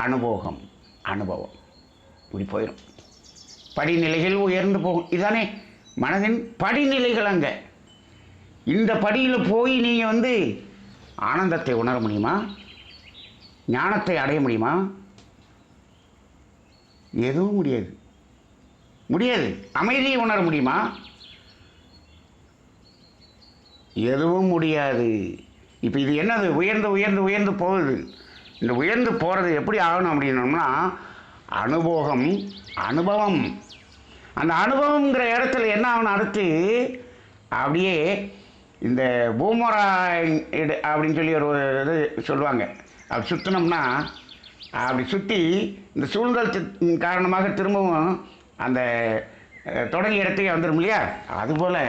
அனுபவம், அனுபவம் இப்படி போயிடும். படிநிலைகள் உயர்ந்து போகும். இதுதானே மனதின் படிநிலைகள். அங்கே இந்த படியில் போய் நீங்கள் ஆனந்தத்தை உணர முடியுமா? ஞானத்தை அடைய முடியுமா? எதுவும் முடியாது, முடியாது. அமைதியை உணர முடியுமா? எதுவும் முடியாது. இப்போ இது என்னது? உயர்ந்து உயர்ந்து உயர்ந்து போகுது. இந்த உயர்ந்து போகிறது எப்படி ஆகணும் அப்படின்னோம்னா, அனுபவம், அனுபவம். அந்த அனுபவங்கிற இடத்துல என்ன ஆகணும்? அடுத்து அப்படியே இந்த பூமராங் அப்படின்னு சொல்லி ஒரு இது சொல்லுவாங்க. அப்படி சுற்றினோம்னா அப்படி சுற்றி இந்த சூழ்நிலை காரணமாக திரும்பவும் அந்த தொடங்கிய இடத்துக்கே வந்துடும் இல்லையா? அதுபோல்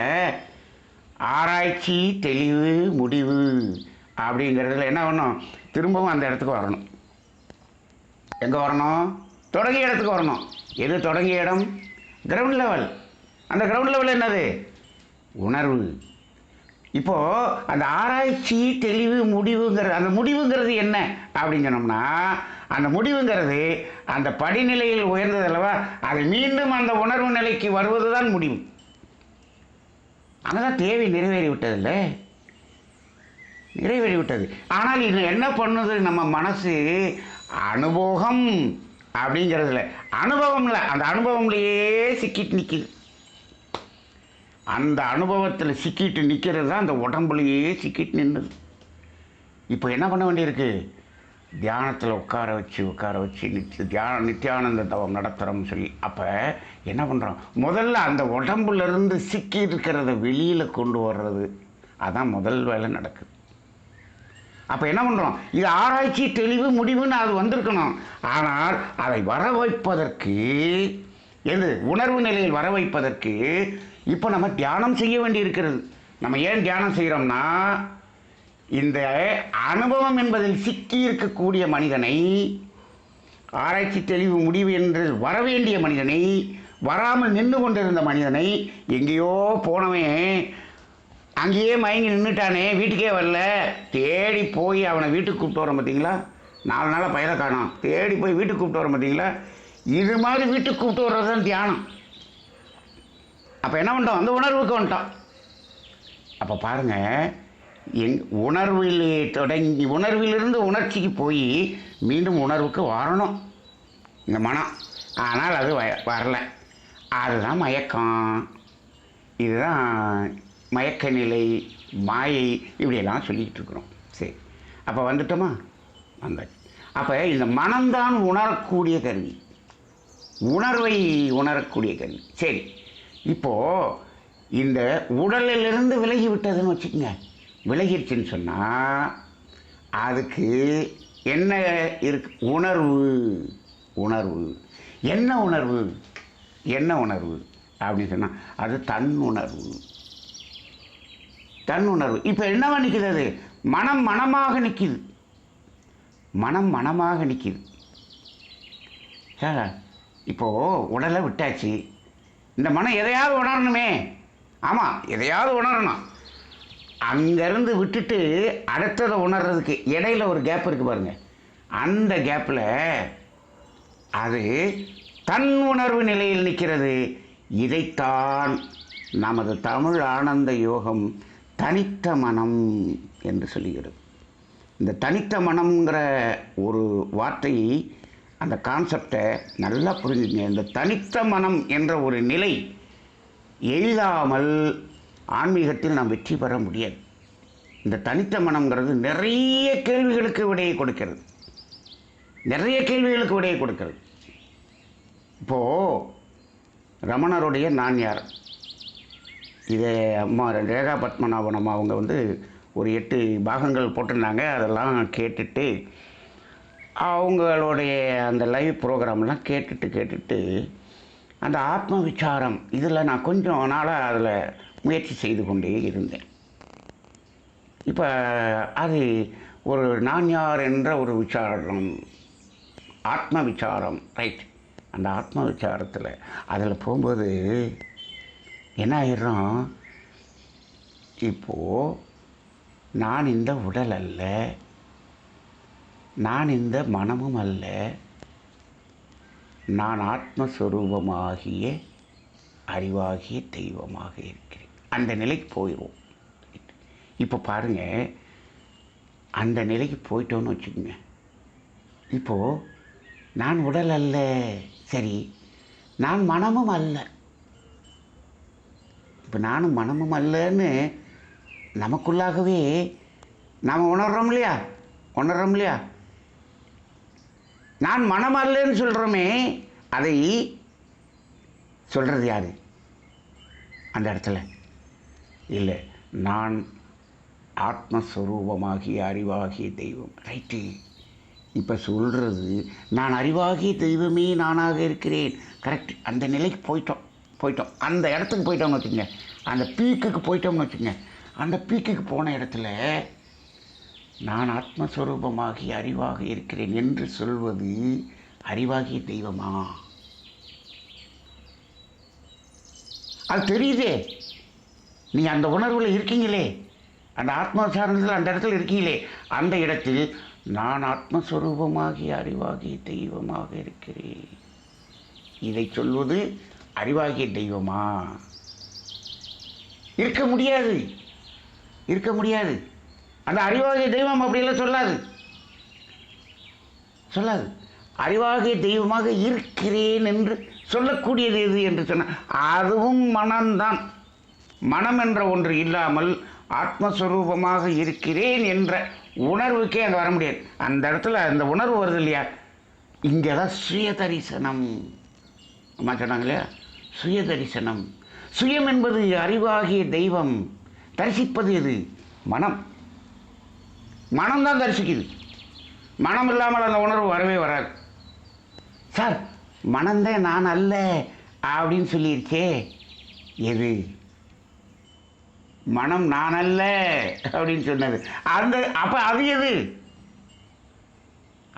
ஆராய்ச்சி தெளிவு முடிவு அப்படிங்கிறதுல என்ன பண்ணணும், திரும்பவும் அந்த இடத்துக்கு வரணும். எங்கே வரணும்? தொடங்கிய இடத்துக்கு வரணும். எது தொடங்கிய இடம்? Ground level. அந்த கிரவுண்ட் லெவல் என்னது? உணர்வு. இப்போது அந்த ஆராய்ச்சி தெளிவு முடிவுங்கிறது, அந்த முடிவுங்கிறது என்ன அப்படின்னு சொன்னோம்னா, அந்த முடிவுங்கிறது அந்த படிநிலையில் உயர்ந்தது அல்லவா, அது மீண்டும் அந்த உணர்வு நிலைக்கு வருவது தான் முடிவு. அங்கே தான் தேவை நிறைவேறிவிட்டதில்லை, நிறைவேறிவிட்டது. ஆனால் இது என்ன பண்ணுது நம்ம மனசு? அனுபவம் அப்படிங்கிறதுல அனுபவம்ல, அந்த அனுபவம்லையே சிக்கிட்டு நிற்கிது. அந்த அனுபவத்தில் சிக்கிட்டு நிற்கிறது தான் அந்த உடம்புலையே சிக்கிட்டு நின்றுது. இப்போ என்ன பண்ண வேண்டியிருக்கு? தியானத்தில் உட்கார வச்சு நித்தியானந்த தவம் நடத்துகிறோம்னு சொல்லி அப்போ என்ன பண்ணுறோம்? முதல்ல அந்த உடம்புலேருந்து சிக்கி இருக்கிறத வெளியில் கொண்டு வர்றது, அதான் முதல் வேலை நடக்குது. அப்போ என்ன பண்ணுறோம்? இது ஆராய்ச்சி தெளிவு முடிவுன்னு அது வந்திருக்கணும். ஆனால் அதை வர வைப்பதற்கு, எது உணர்வு நிலையில் வர வைப்பதற்கு இப்போ நம்ம தியானம் செய்ய வேண்டி இருக்கிறது. நம்ம ஏன் தியானம் செய்கிறோம்னா, இந்த அனுபவம் என்பதில் சிக்கி இருக்கக்கூடிய மனிதனை, ஆராய்ச்சி தெளிவு முடிவு என்று வரவேண்டிய மனிதனை, வராமல் நின்று கொண்டிருந்த மனிதனை, எங்கேயோ போனவன் அங்கேயே மயங்கி நின்றுட்டானே, வீட்டுக்கே வரல, தேடி போய் அவனை வீட்டுக்கு கூப்பிட்டு வரோம் பார்த்தீங்களா? 4 நாளாக பயிரை காணோம், தேடி போய் வீட்டுக்கு கூப்பிட்டு வரோம் பார்த்தீங்களா? இது மாதிரி வீட்டுக்கு கூப்பிட்டு வர்றது தான் தியானம். அப்போ என்ன பண்ணிட்டோம்? அந்த உணர்வுக்கு வந்துட்டோம். அப்போ பாருங்கள், உணர்விலே தொடங்கி உணர்விலிருந்து உணர்ச்சிக்கு போய் மீண்டும் உணர்வுக்கு வரணும் இந்த மனம். ஆனால் அது வரல. அதுதான் மயக்கம். இதுதான் மயக்க நிலை, மாயை, இப்படியெல்லாம் சொல்லிக்கிட்டு இருக்கிறோம். சரி, அப்போ வந்துட்டோமா? வந்தாச்சு. அப்போ இந்த மனம்தான் உணரக்கூடிய கருவி, உணர்வை உணரக்கூடிய கருவி. சரி, இப்போது இந்த உடலிலிருந்து விலகி விட்டதுன்னு வச்சுக்கோங்க. விலகிடுச்சுன்னு சொன்னால் அதுக்கு என்ன இருக்கு? உணர்வு. உணர்வு என்ன உணர்வு? என்ன உணர்வு அப்படின்னு சொன்னால் அது தன் உணர்வு. தன் உணர்வு. இப்போ என்னவா நிற்கிது? அது மனம் மனமாக நிற்கிது. மனம் மனமாக நிற்கிது. சார், இப்போது உடலை விட்டாச்சு, இந்த மனம் எதையாவது உணரணுமே. ஆமாம், எதையாவது உணரணும். அங்கேருந்து விட்டுட்டு அடுத்ததை உணர்றதுக்கு இடையில ஒரு கேப் இருக்குது பாருங்கள். அந்த கேப்பில் அது தன் உணர்வு நிலையில் நிற்கிறது. இதைத்தான் நமது தமிழ் ஆனந்த யோகம் தனித்த மனம் என்று சொல்லுகிறது. இந்த தனித்த மனம்ங்கிற ஒரு வார்த்தை, அந்த கான்செப்டை நல்லா புரிஞ்சுங்க. இந்த தனித்த மனம் என்ற ஒரு நிலை எய்தாமல் ஆன்மீகத்தில் நாம் வெற்றி பெற முடியாது. இந்த தனித்த மனம்ங்கிறது நிறைய கேள்விகளுக்கு விடையை கொடுக்கிறது. நிறைய கேள்விகளுக்கு விடையை கொடுக்கிறது. இப்போது ரமணருடைய நான் யார், இதை அம்மா ரேகா பத்மநாபன் அம்மா அவங்க ஒரு 8 பாகங்கள் போட்டிருந்தாங்க. அதெல்லாம் கேட்டுட்டு அவங்களுடைய அந்த லைவ் ப்ரோக்ராம்லாம் கேட்டுட்டு அந்த ஆத்ம விசாரம் இதில் நான் கொஞ்சம் நாளாக அதில் முயற்சி செய்து கொண்டே இருந்தேன். இப்போ அது ஒரு நான் யார் என்ற ஒரு விசாரம், ஆத்ம விசாரம், ரைட். அந்த ஆத்ம விசாரத்தில் அதில் போகும்போது என்ன ஆயிடுறோம்? இப்போது நான் இந்த உடல் அல்ல, நான் இந்த மனமும் அல்ல, நான் ஆத்மஸ்வரூபமாகிய அறிவாகிய தெய்வமாக இருக்கிறேன். அந்த நிலைக்கு போயிடுவோம். இப்போ பாருங்கள், அந்த நிலைக்கு போயிட்டோன்னு வச்சுக்கோங்க. இப்போது நான் உடல் அல்ல, சரி, நான் மனமும் அல்ல. இப்போ நானும் மனமும் அல்லன்னு நமக்குள்ளாகவே நாம் உணர்றோம் இல்லையா? நான் மனம் அல்லன்னு சொல்கிறோமே, அதை சொல்கிறது யார் அந்த இடத்துல? இல்லை, நான் ஆத்மஸ்வரூபமாகிய அறிவாகிய தெய்வம். ரைட்டு. இப்போ சொல்கிறது நான் அறிவாகிய தெய்வமே நானாக இருக்கிறேன். கரெக்ட். அந்த நிலைக்கு போயிட்டோம் அந்த இடத்துக்கு போயிட்டோம்னு வச்சுக்கோங்க, அந்த பீக்குக்கு போயிட்டோம்னு வச்சுக்கோங்க. அந்த பீக்குக்கு போன இடத்துல நான் ஆத்மஸ்வரூபமாகி அறிவாக இருக்கிறேன் என்று சொல்வது அறிவாகிய தெய்வமா? அது தெரியுதே. நீங்கள் அந்த உணர்வில் இருக்கீங்களே, அந்த ஆத்மசாரணத்தில் அந்த இடத்துல இருக்கீங்களே, அந்த இடத்தில் நான் ஆத்மஸ்வரூபமாகி அறிவாகிய தெய்வமாக இருக்கிறேன். இதை சொல்வது அறிவாகிய தெய்வமா? இருக்க முடியாது. அந்த அறிவாகிய தெய்வம் அப்படியெல்லாம் சொல்லாது. அறிவாகிய தெய்வமாக இருக்கிறேன் என்று சொல்லக்கூடியது எது என்று சொன்னால் அதுவும் மனம்தான். மனம் என்ற ஒன்று இல்லாமல் ஆத்மஸ்வரூபமாக இருக்கிறேன் என்ற உணர்வுக்கே அங்கே வர முடியாது. அந்த இடத்துல அந்த உணர்வு வருது இல்லையா, இங்கே தான் சுய தரிசனம். அம்மா சொன்னாங்க இல்லையா, சுய தரிசனம். சுயம் என்பது அறிவாகிய தெய்வம். தரிசிப்பது எது? மனம்தான் தரிசிக்குது. மனம் இல்லாமல் அந்த உணர்வு வரவே வராது. சார், மனம்தான் நான் அல்ல அப்படின்னு சொல்லியிருக்கே, எது? மனம் நான் அல்ல அப்படின்னு சொன்னது அப்போ அது எது?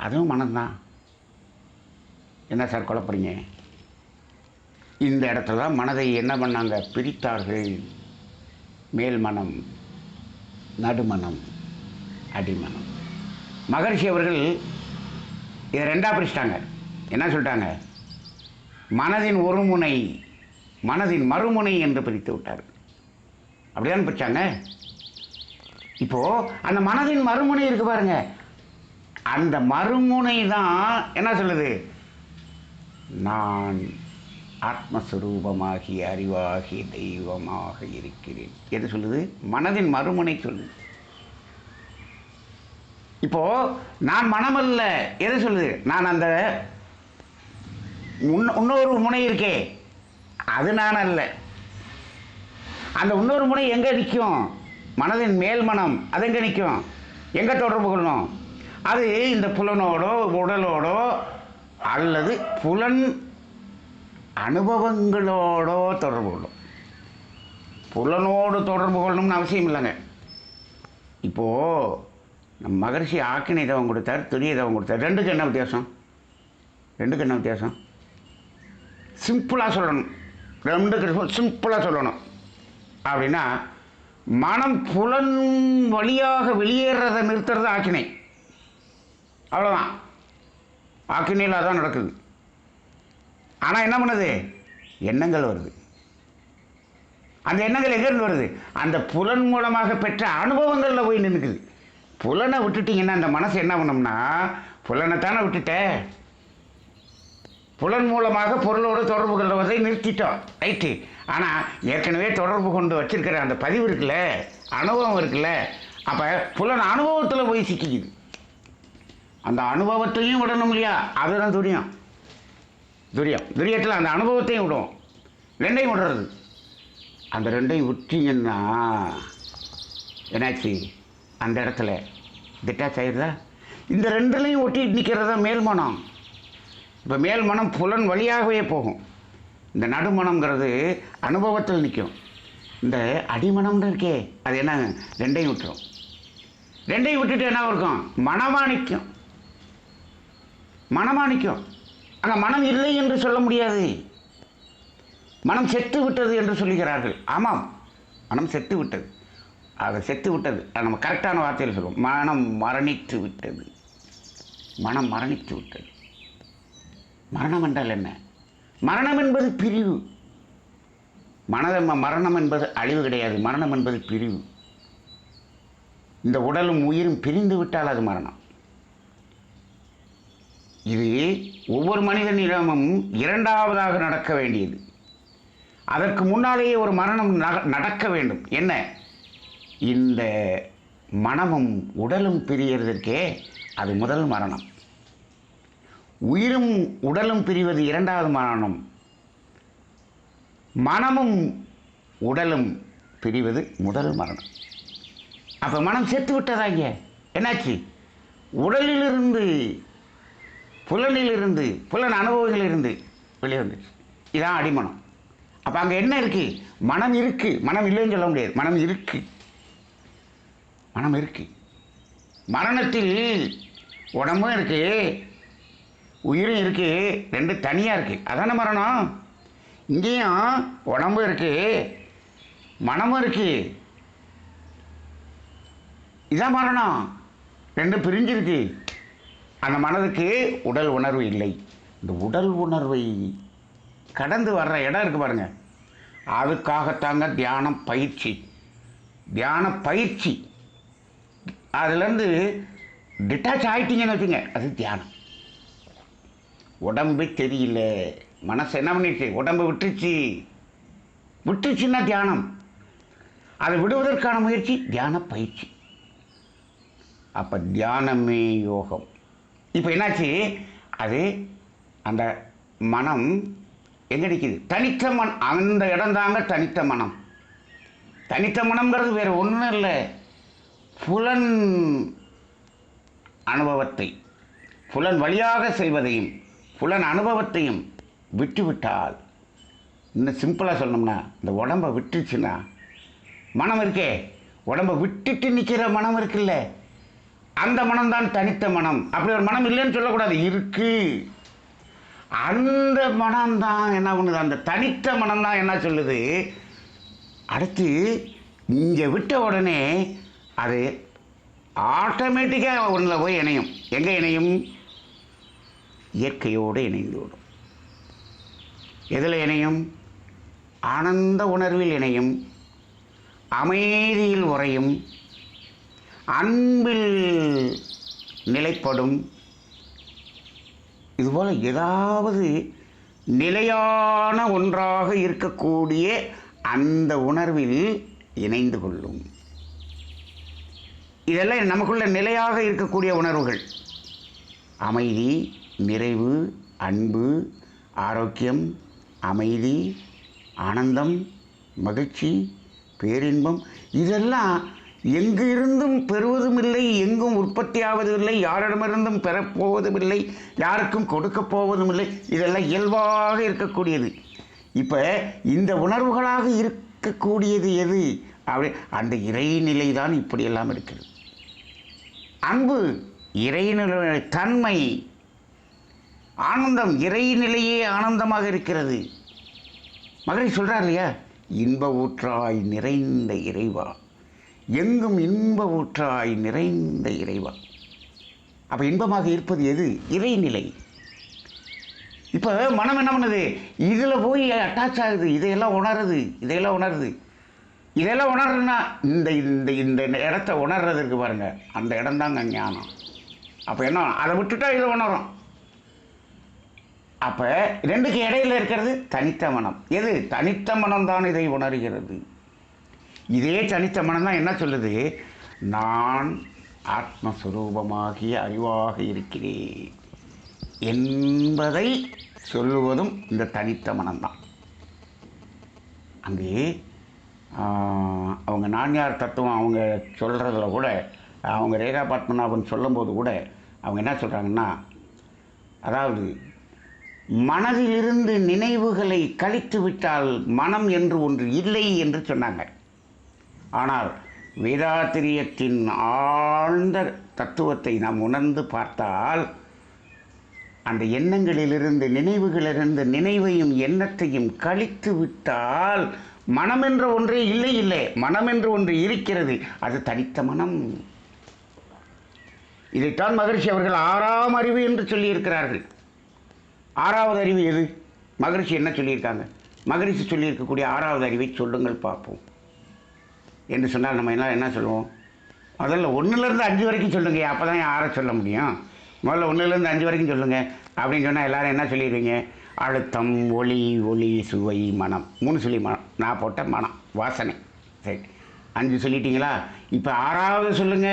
அதுவும் மனம்தான். என்ன சார் குழப்பறீங்க? இந்த இடத்துல தான் மனதை என்ன பண்ணாங்க, பிரித்தார்கள். மேல் மனம், நடுமனம், அடிமனம். மகரிஷி அவர்கள் இதை ரெண்டாக பிரிச்சிட்டாங்க. என்ன சொல்லிட்டாங்க? மனதின் ஒரு முனை, மனதின் மறுமுனை என்று பிரித்து விட்டார். அப்படிதான் பிரிச்சாங்க. இப்போது அந்த மனதின் மறுமுனை இருக்கு பாருங்க, அந்த மறுமுனை தான் என்ன சொல்லுது? நான் ஆத்மஸ்வரூபமாகி அறிவாகி தெய்வமாக இருக்கிறேன் எது சொல்லுது? மனதின் மறுமுனை சொல்லுது. இப்போ நான் மனமல்ல எது சொல்லுது? நான் அந்த இன்னொரு முனை இருக்கே, அது நான் அல்ல. அந்த இன்னொரு முனை எங்கே நிற்கும்? மனதின் மேல் மனம். அது எங்கே நிற்கும்? எங்கே தொடர்பு கொள்ளணும்? அது இந்த புலனோடோ உடலோடோ அல்லது புலன் அனுபவங்களோடோ தொடர்பு கொள்ளும். புலனோடு தொடர்பு கொள்ளணும்னு அவசியம் இல்லைங்க. இப்போது நம்ம மகரிஷி ஆக்கினை தவம் கொடுத்தார், துரிய தவம் கொடுத்தார். ரெண்டுக்கு என்ன வித்தியாசம்? சிம்பிளாக சொல்லணும். ரெண்டுக்கு சிம்பிளாக சொல்லணும் அப்படின்னா, மனம் புலன் வழியாக வெளியேறதை நிறுத்துறது ஆக்கினை. அவ்வளோதான். ஆக்கினையில் அதான் நடக்குது. ஆனால் என்ன பண்ணுது? எண்ணங்கள் வருது. அந்த எண்ணங்கள் எங்கேருந்து வருது? அந்த புலன் மூலமாக பெற்ற அனுபவங்களில் போய் நின்றுக்குது. புலனை விட்டுட்டிங்கன்னா அந்த மனசு என்ன பண்ணோம்னா, புலனைத்தானே விட்டுட்டேன், புலன் மூலமாக பொருளோடு தொடர்பு கொள்வதை நிறுத்திட்டோம், ரைட்டு. ஆனால் ஏற்கனவே தொடர்பு கொண்டு வச்சிருக்கிற அந்த பதிவு இருக்குல்ல, அனுபவம் இருக்குல்ல, அப்போ புலன் அனுபவத்தில் போய் சிக்கிக்குது. அந்த அனுபவத்தையும் விடணும் இல்லையா? அதுதான் துரியத்தில் அந்த அனுபவத்தையும் விடுவோம். ரெண்டையும் விடுறது. அந்த ரெண்டையும் விட்டீங்கன்னா என்னாச்சு? அந்த இடத்துல டிட்டாச் ஆகிடுதா? இந்த ரெண்டுலையும் ஒட்டி நிற்கிறதா மேல்மனம். இப்போ மேல்மனம் புலன் வழியாகவே போகும். இந்த நடுமனம்ங்கிறது அனுபவத்தில் நிற்கும். இந்த அடிமனம்னு இருக்கே, அது என்ன? ரெண்டையும் விட்டுரும். ரெண்டையும் விட்டுட்டு என்ன இருக்கும்? மனமாக நிற்கும். அங்கே மனம் இல்லை என்று சொல்ல முடியாது. மனம் செத்து விட்டது என்று சொல்லுகிறார்கள். ஆமாம், மனம் செத்து விட்டது. அதை செத்து விட்டது நம்ம கரெக்டான வார்த்தையில் சொல்லுவோம். மனம் மரணித்து விட்டது. மரணம் என்றால் என்ன? மரணம் என்பது பிரிவு. மரணம் என்பது அழிவு கிடையாது. மரணம் என்பது பிரிவு. இந்த உடலும் உயிரும் பிரிந்து விட்டால் அது மரணம். இது ஒவ்வொரு மனிதனிடமும் இரண்டாவதாக நடக்க வேண்டியது. அதற்கு முன்னாலேயே ஒரு மரணம் நடக்க வேண்டும். என்ன? இந்த மனமும் உடலும் பிரியறதற்கே அது முதல் மரணம். உயிரும் உடலும் பிரிவது இரண்டாவது மரணம். மனமும் உடலும் பிரிவது முதல் மரணம். அப்போ மனம் செத்து விட்டதாங்க. என்னாச்சு? உடலிலிருந்து, புலனிலிருந்து, புலன் அனுபவங்களிலிருந்து வெளியே வந்துச்சு. இதான் அடிமனம். அப்போ அங்கே என்ன இருக்கு? மனம் இருக்கு. மனம் இல்லைன்னு சொல்ல முடியாது. மனம் இருக்கு. மனம் இருக்கு. மரணத்தில் உடம்பும் இருக்கு, உயிரும் இருக்கு, ரெண்டு தனியாக இருக்கு. அதான மரணம். இங்கேயும் உடம்பு இருக்கு, மனமும் இருக்கு. இதான் மரணம். ரெண்டு பிரிஞ்சிருக்கு. அந்த மனதுக்கு உடல் உணர்வு இல்லை. இந்த உடல் உணர்வை கடந்து வர்ற இடம் இருக்கு பாருங்க, அதுக்காகத்தாங்க தியானம் பயிற்சி. தியான பயிற்சி. அதுலேருந்து டிட்டாச் ஆகிட்டீங்கன்னு வச்சுங்க, அது தியானம். உடம்பு தெரியல, மனசு என்ன பண்ணிடுச்சு? உடம்பு விட்டுச்சுன்னா தியானம். அதை விடுவதற்கான முயற்சி தியான பயிற்சி. அப்போ தியானமே யோகம். இப்போ என்னாச்சு? அது அந்த மனம் எங்கே நிற்கிது? தனித்த மனம். அந்த இடம் தாங்க தனித்த மனம். தனித்த மனம்ங்கிறது வேறு ஒன்றும் இல்லை. புலன் அனுபவத்தை, புலன் வழியாக செல்வதையும் புலன் அனுபவத்தையும் விட்டுவிட்டால், இன்னும் சிம்பிளாக சொல்லணும்னா, இந்த உடம்பை விட்டுச்சுன்னா மனம் இருக்கே, உடம்பை விட்டுட்டு நிற்கிற மனம் இருக்குல்ல, அந்த மனம்தான் தனித்த மனம். அப்படி ஒரு மனம் இல்லைன்னு சொல்லக்கூடாது, இருக்கு. அந்த மனம்தான் என்ன பண்ணுது? அந்த தனித்த மனம்தான் என்ன சொல்லுது? அடுத்து இங்கே விட்ட உடனே அது ஆட்டோமேட்டிக்காக ஒன்றில் போய் இணையும். எங்கே இணையும்? இயற்கையோடு இணைந்து விடும். எதில் இணையும்? ஆனந்த உணர்வில் இணையும், அமைதியில் உறையும், அன்பில் நிலைப்படும். இதுபோல் ஏதாவது நிலையான ஒன்றாக இருக்கக்கூடிய அந்த உணர்வில் இணைந்து கொள்ளும். இதெல்லாம் நமக்குள்ள நிலையாக இருக்கக்கூடிய உணர்வுகள். அமைதி, நிறைவு, அன்பு, ஆரோக்கியம், அமைதி, ஆனந்தம், மகிழ்ச்சி, பேரின்பம். இதெல்லாம் எங்கு இருந்தும் பெறுவதும் இல்லை, எங்கும் உற்பத்தி ஆவதும் இல்லை, யாரிடமிருந்தும் பெறப்போவதும் இல்லை, யாருக்கும் கொடுக்க போவதும் இல்லை. இதெல்லாம் இயல்பாக இருக்கக்கூடியது. இப்போ இந்த உணர்வுகளாக இருக்கக்கூடியது எது? அப்படி அந்த இறைநிலை தான் இப்படியெல்லாம் இருக்கிறது. அன்பு இறைநிலை தன்மை, ஆனந்தம் இறைநிலையே ஆனந்தமாக இருக்கிறது. மகரிஷி சொல்கிறார் இல்லையா, இன்ப ஊற்றாய் நிறைந்த இறைவா, எங்கும் இன்ப ஊற்றாய் நிறைந்த இறைவா. அப்போ இன்பமாக இருப்பது எது? இறைநிலை. இப்போ மனம் என்ன பண்ணுது? இதில் போய் அட்டாச் ஆகுது, இதையெல்லாம் உணருது. இதெல்லாம் உணர்றதுன்னா இந்த இந்த இந்த இடத்த உணர்றதுக்கு பாருங்க, அந்த இடம் தாங்க ஞானம். அப்போ என்ன? அதை விட்டுட்டா இதை உணரும். அப்போ ரெண்டுக்கு இடையில இருக்கிறது தனித்த மனம். எது? தனித்த மனம் தான் இதை உணர்கிறது. இதே தனித்த மனம் தான் என்ன சொல்லுது? நான் ஆத்மஸ்வரூபமாகிய அறிவாக இருக்கிறேன் என்பதை சொல்லுவதும் இந்த தனித்த மனம்தான். அங்கே அவங்க நான்யார் தத்துவம் அவங்க சொல்கிறதுல கூட, அவங்க ரேகா பத்மநாபன் சொல்லும்போது கூட அவங்க என்ன சொல்கிறாங்கன்னா, அதாவது மனதிலிருந்து நினைவுகளை கழித்து விட்டால் மனம் என்று ஒன்று இல்லை என்று சொன்னாங்க. ஆனால் வேதாத்திரியத்தின் ஆழ்ந்த தத்துவத்தை நாம் உணர்ந்து பார்த்தால், அந்த எண்ணங்களிலிருந்து நினைவுகளிலிருந்து நினைவையும் எண்ணத்தையும் கழித்து விட்டால் மனம் என்ற ஒன்றே இல்லை. மனம் என்று ஒன்று இருக்கிறது, அது தனித்த மனம். இதைத்தான் மகரிஷி அவர்கள் 6ஆம் அறிவு என்று சொல்லியிருக்கிறார்கள். 6வது அறிவு எது? மகரிஷி என்ன சொல்லியிருக்காங்க? மகரிஷி சொல்லியிருக்கக்கூடிய 6வது அறிவை சொல்லுங்கள் பார்ப்போம் என்று சொன்னால் நம்ம என்ன சொல்லுவோம்? முதல்ல 1லேருந்து 5 வரைக்கும் சொல்லுங்க, அப்போ தான் 6 சொல்ல முடியும். முதல்ல 1லேருந்து 5 வரைக்கும் சொல்லுங்கள் அப்படின்னு சொன்னால் எல்லோரும் என்ன சொல்லிடுவீங்க? அழுத்தம், ஒளி, சுவை, மனம். 3 சொல்லி மனம், நான் போட்ட மனம், வாசனை. சரி, 5 சொல்லிட்டீங்களா? இப்போ 6வது சொல்லுங்க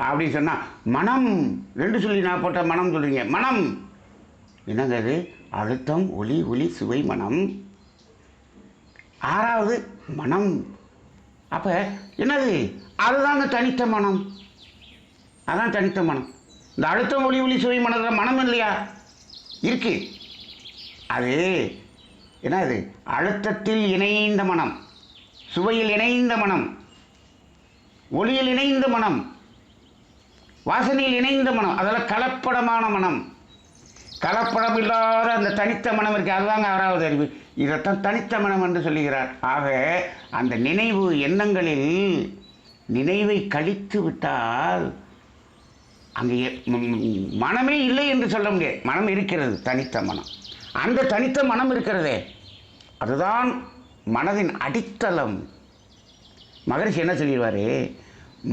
அப்படின்னு சொன்னால் மனம். 2 சொல்லி நான் போட்ட மனம் சொல்கிறீங்க. மனம் என்னங்க அது? அழுத்தம், ஒளி, சுவை, மனம். 6வது மனம். அப்போ என்னது? அதுதாங்க தனித்த மனம். அதான் தனித்த மனம். இந்த அழுத்தம் ஒளி ஒளி சுவை மனதில் மனம் இல்லையா? இருக்கு. அது என்ன? அது அழுத்தத்தில் இணைந்த மனம், சுவையில் இணைந்த மனம், ஒளியில் இணைந்த மனம், வாசனையில் இணைந்த மனம், அதெல்லாம் கலப்படமான மனம். கலப்படம் இல்லாத அந்த தனித்த மனம் இருக்கு, அதுதாங்க ஆறாவது அறிவு. இதைத்தான் தனித்த மனம் என்று சொல்லுகிறார். ஆக அந்த நினைவு எண்ணங்களில் நினைவை கழித்து விட்டால் அங்கே மனமே இல்லை என்று சொல்ல முடியாது. மனம் இருக்கிறது, தனித்த மனம். அந்த தனித்த மனம் இருக்கிறதே, அதுதான் மனதின் அடித்தளம். மகரிஷி என்ன சொல்லிடுவார்?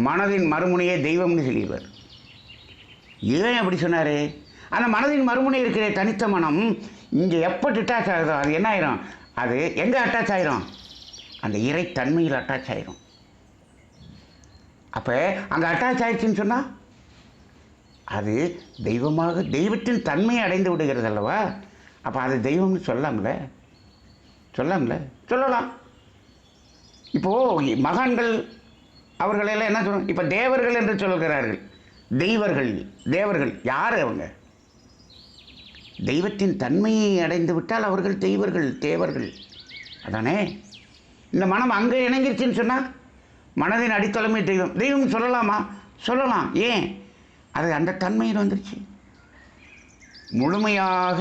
மனதின் மறுமுனையே தெய்வம்னு சொல்லிடுவார். ஏன் அப்படி சொன்னார்? அந்த மனதின் மறுமுனை இருக்கிற தனித்த மனம் இங்கே எப்போ டிட்டாச் ஆகுதோ அது என்ன ஆயிரும்? அது எங்கே அட்டாச் ஆயிரும்? அந்த இறைத்தன்மையில் அட்டாச் ஆயிரும். அப்போ அங்கே அட்டாச் ஆயிடுச்சுன்னு சொன்னால் அது தெய்வமாக, தெய்வத்தின் தன்மையை அடைந்து விடுகிறது அல்லவா? அப்போ அது தெய்வம்னு சொல்லலாம்ல? சொல்லலாம். இப்போது மகான்கள் அவர்களெல்லாம் என்ன சொல்லுவாங்க? இப்போ தேவர்கள் என்று சொல்கிறார்கள். தேவர்கள் யார்? அவங்க தெய்வத்தின் தன்மையை அடைந்து விட்டால் அவர்கள் தேவர்கள் அதானே? இந்த மனம் அங்கே இணங்கிருச்சுன்னு சொன்னால் மனதின் அடித்தளமே தெய்வம் சொல்லலாமா? சொல்லலாம். ஏன்? அது அந்த தன்மையில் வந்துருச்சு. முழுமையாக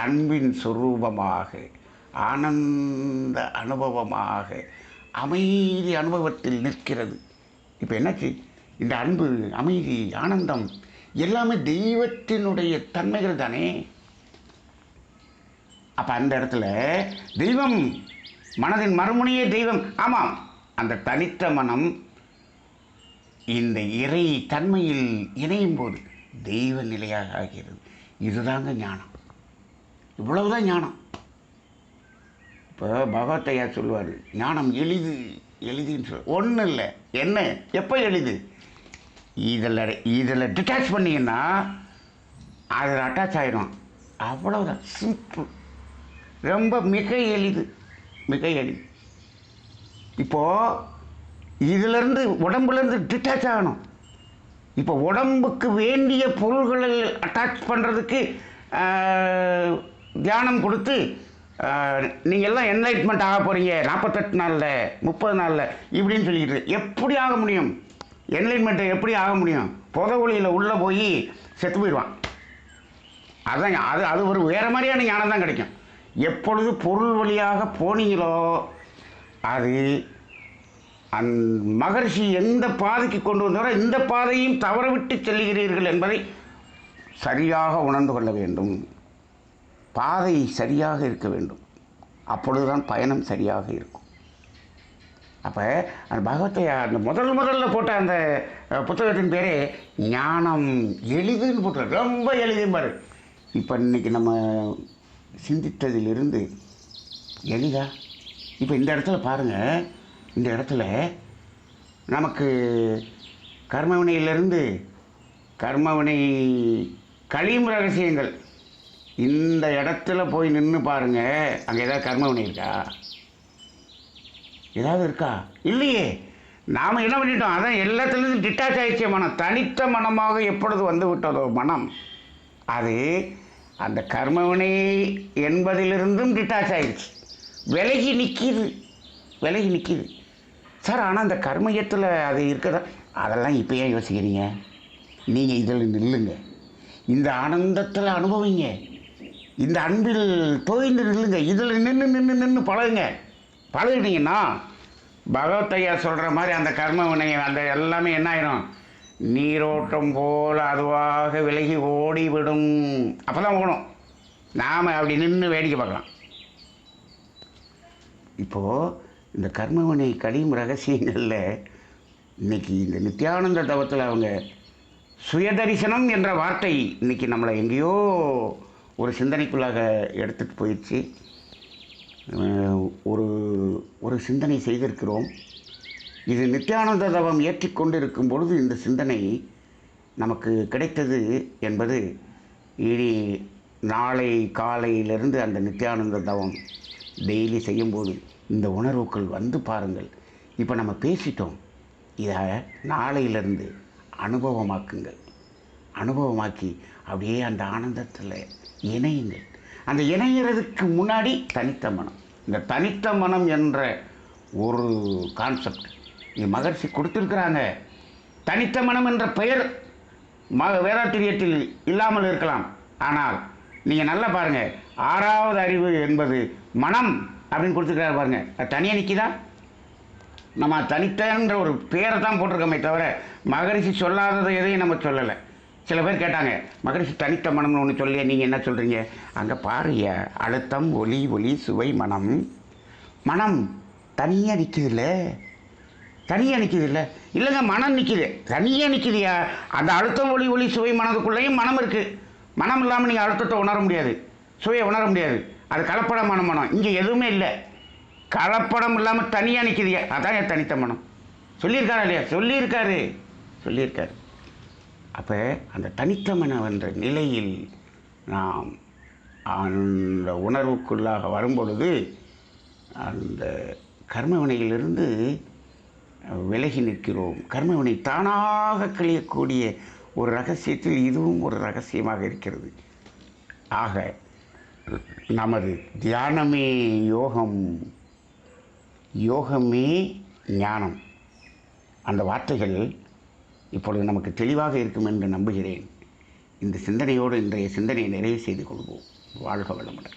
அன்பின் சொரூபமாக, ஆனந்த அனுபவமாக, அமைதி அனுபவத்தில் நிற்கிறது. இப்போ என்னாச்சு? இந்த அன்பு, அமைதி, ஆனந்தம் எல்லாமே தெய்வத்தினுடைய தன்மைகள் தானே. அப்போ அந்த இடத்துல தெய்வம், மனதின் மறுமுனையே தெய்வம். ஆமாம், அந்த தனித்த மனம் இந்த இறை தன்மையில் இணையும் போது தெய்வ நிலையாக ஆகிறது. இதுதாங்க ஞானம். இவ்வளவுதான் ஞானம். இப்போ பகவத்தையா சொல்லுவார், ஞானம் எளிதுன்னு சொல்ல ஒன்றும் இல்லை. என்ன? எப்போ எளிது? இதில் டிட்டாச் பண்ணிங்கன்னா அதில் அட்டாச் ஆகிடும். அவ்வளோதான், சிம்பிள். ரொம்ப மிக எளிது. இப்போது இதிலேருந்து, உடம்புலேருந்து டிட்டாச் ஆகணும். இப்போ உடம்புக்கு வேண்டிய பொருள்களை அட்டாச் பண்ணுறதுக்கு தியானம் கொடுத்து நீங்கள் எல்லாம் என்லைட்மெண்ட் ஆக போகிறீங்க 48 நாளில் 30 நாளில் இப்படின்னு சொல்லிக்கிட்டு எப்படி ஆக முடியும்? என்லைட்மெண்ட்டை எப்படி ஆக முடியும்? புதவொளியில் உள்ளே போய் செத்து போயிடுவான். அதுதான் அது ஒரு வேறு மாதிரியான ஞானம் தான் கிடைக்கும். எப்பொழுது பொருள் வழியாக போனீங்களோ அது மகரிஷி எந்த பாதைக்கு கொண்டு வந்தாரோ இந்த பாதையும் தவறவிட்டு செல்லுகிறீர்கள் என்பதை சரியாக உணர்ந்து கொள்ள வேண்டும். பாதை சரியாக இருக்க வேண்டும். அப்பொழுதுதான் பயணம் சரியாக இருக்கும். அப்போ அந்த பகவத்தையா அந்த முதல்ல போட்ட அந்த புத்தகத்தின் பேரே ஞானம் எளிதுன்னு போட்டு, ரொம்ப எளிதுன்னு பாரு. இப்போ இன்றைக்கி நம்ம சிந்தித்ததிலிருந்து எளிதா? இப்போ இந்த இடத்துல பாருங்கள், இந்த இடத்துல நமக்கு கர்மவினையிலிருந்து கர்மவினை கழியும் ரகசியங்கள், இந்த இடத்துல போய் நின்று பாருங்கள். அங்கே ஏதாவது கர்மவினை இருக்கா? ஏதாவது இருக்கா? இல்லையே. நாம் என்ன பண்ணிட்டோம்? அதான் எல்லாத்துலேருந்து டிட்டாச் ஆகிடுச்ச மனம். தனித்த மனமாக எப்பொழுது வந்து விட்டதோ மனம், அது அந்த கர்மவினை என்பதிலிருந்தும் டிட்டாச் ஆகிடுச்சு. விலகி நிற்கிது சார். ஆனால் அந்த கர்மயத்தில் அது இருக்குதா? அதெல்லாம் இப்போ ஏன் யோசிக்கிறீங்க? நீங்கள் இதில் நில்லுங்க, இந்த ஆனந்தத்தில் அனுபவிங்க, இந்த அன்பில் தோய்ந்து நில்லுங்க, இதில் நின்று பழகுனீங்கன்னா பகவத்தையா சொல்கிற மாதிரி அந்த கர்மவினை அந்த எல்லாமே என்ன ஆயிரும்? நீரோட்டம் போல் அதுவாக விலகி ஓடிவிடும். அப்போ தான் போகணும். நாம் அப்படி நின்று வேடிக்கை பார்க்கலாம். இப்போது இந்த கர்மவினை கழியும் ரகசியங்களில் இன்றைக்கி இந்த நித்யானந்த தவத்தில் அவங்க சுயதரிசனம் என்ற வார்த்தை இன்றைக்கி நம்மளை எங்கேயோ ஒரு சிந்தனைக்குள்ளாக எடுத்துகிட்டு போயிடுச்சு. ஒரு சிந்தனை செய்திருக்கிறோம். இது நித்யானந்த தவம் ஏற்றிக்கொண்டு இருக்கும் பொழுது இந்த சிந்தனை நமக்கு கிடைத்தது என்பது இனி நாளை காலையிலிருந்து அந்த நித்யானந்த தவம் டெய்லி செய்யும்போது இந்த உணர்வுகள் வந்து பாருங்கள். இப்போ நம்ம பேசிட்டோம், இதை நாளையிலிருந்து அனுபவமாக்குங்கள். அனுபவமாக்கி அப்படியே அந்த ஆனந்தத்தில் இணையுங்கள். அந்த இணைகிறதுக்கு முன்னாடி தனித்த மனம். இந்த தனித்த மனம் என்ற ஒரு கான்செப்ட் இங்கே மகர்ஷி கொடுத்துருக்குறாங்க. தனித்த மனம் என்ற பெயர் வேதாத்திரியத்தில் இல்லாமல் இருக்கலாம். ஆனால் நீங்கள் நல்லா பாருங்கள், 6வது அறிவு என்பது மனம் அப்படின்னு கொடுத்துருக்காரு பாருங்கள். அது தனியாக நிற்கிதா? நம்ம தனித்தன்ற ஒரு பேரை தான் போட்டிருக்கோமே தவிர மகரிஷி சொல்லாததை எதையும் நம்ம சொல்லலை. சில பேர் கேட்டாங்க, மகரிஷி தனித்த மனம்னு ஒன்று சொல்லியே நீங்கள் என்ன சொல்கிறீங்க? அங்கே பாருங்க, அழுத்தம், ஒலி, ஒளி, சுவை, மனம். மனம் தனியாக நிற்குதுல்ல, தனியாக நிற்குதுல்ல? இல்லைங்க, மனம் நிற்கிது, தனியாக நிற்கிதுயா. அந்த அழுத்தம், ஒளி, ஒளி, சுவை, மனதுக்குள்ளேயும் மனம் இருக்குது. மனம் இல்லாமல் நீங்கள் அழுத்தத்தை உணர முடியாது, சுவையை உணர முடியாது. அது கலப்படமான மனம். இங்கே எதுவுமே இல்லை, கலப்படம் இல்லாமல் தனியாக நிற்கிதுயா. அதான் என் தனித்த மனம். சொல்லியிருக்காரா இல்லையா? சொல்லியிருக்காரு. அப்போ அந்த தனித்த மனம் என்ற நிலையில் நாம் அந்த உணர்வுக்குள்ளாக வரும்பொழுது அந்த கர்மவினையிலிருந்து விலகி நிற்கிறோம். கர்மவினை தானாக கழியக்கூடிய ஒரு ரகசியத்தில் இதுவும் ஒரு ரகசியமாக இருக்கிறது. ஆக நமது தியானமே யோகம், யோகமே ஞானம். அந்த வார்த்தைகள் இப்பொழுது நமக்கு தெளிவாக இருக்கும் என்று நம்புகிறேன். இந்த சிந்தனையோடு இன்றைய சிந்தனையை நிறைவு செய்து கொள்வோம். வாழ்க வளமுடன்.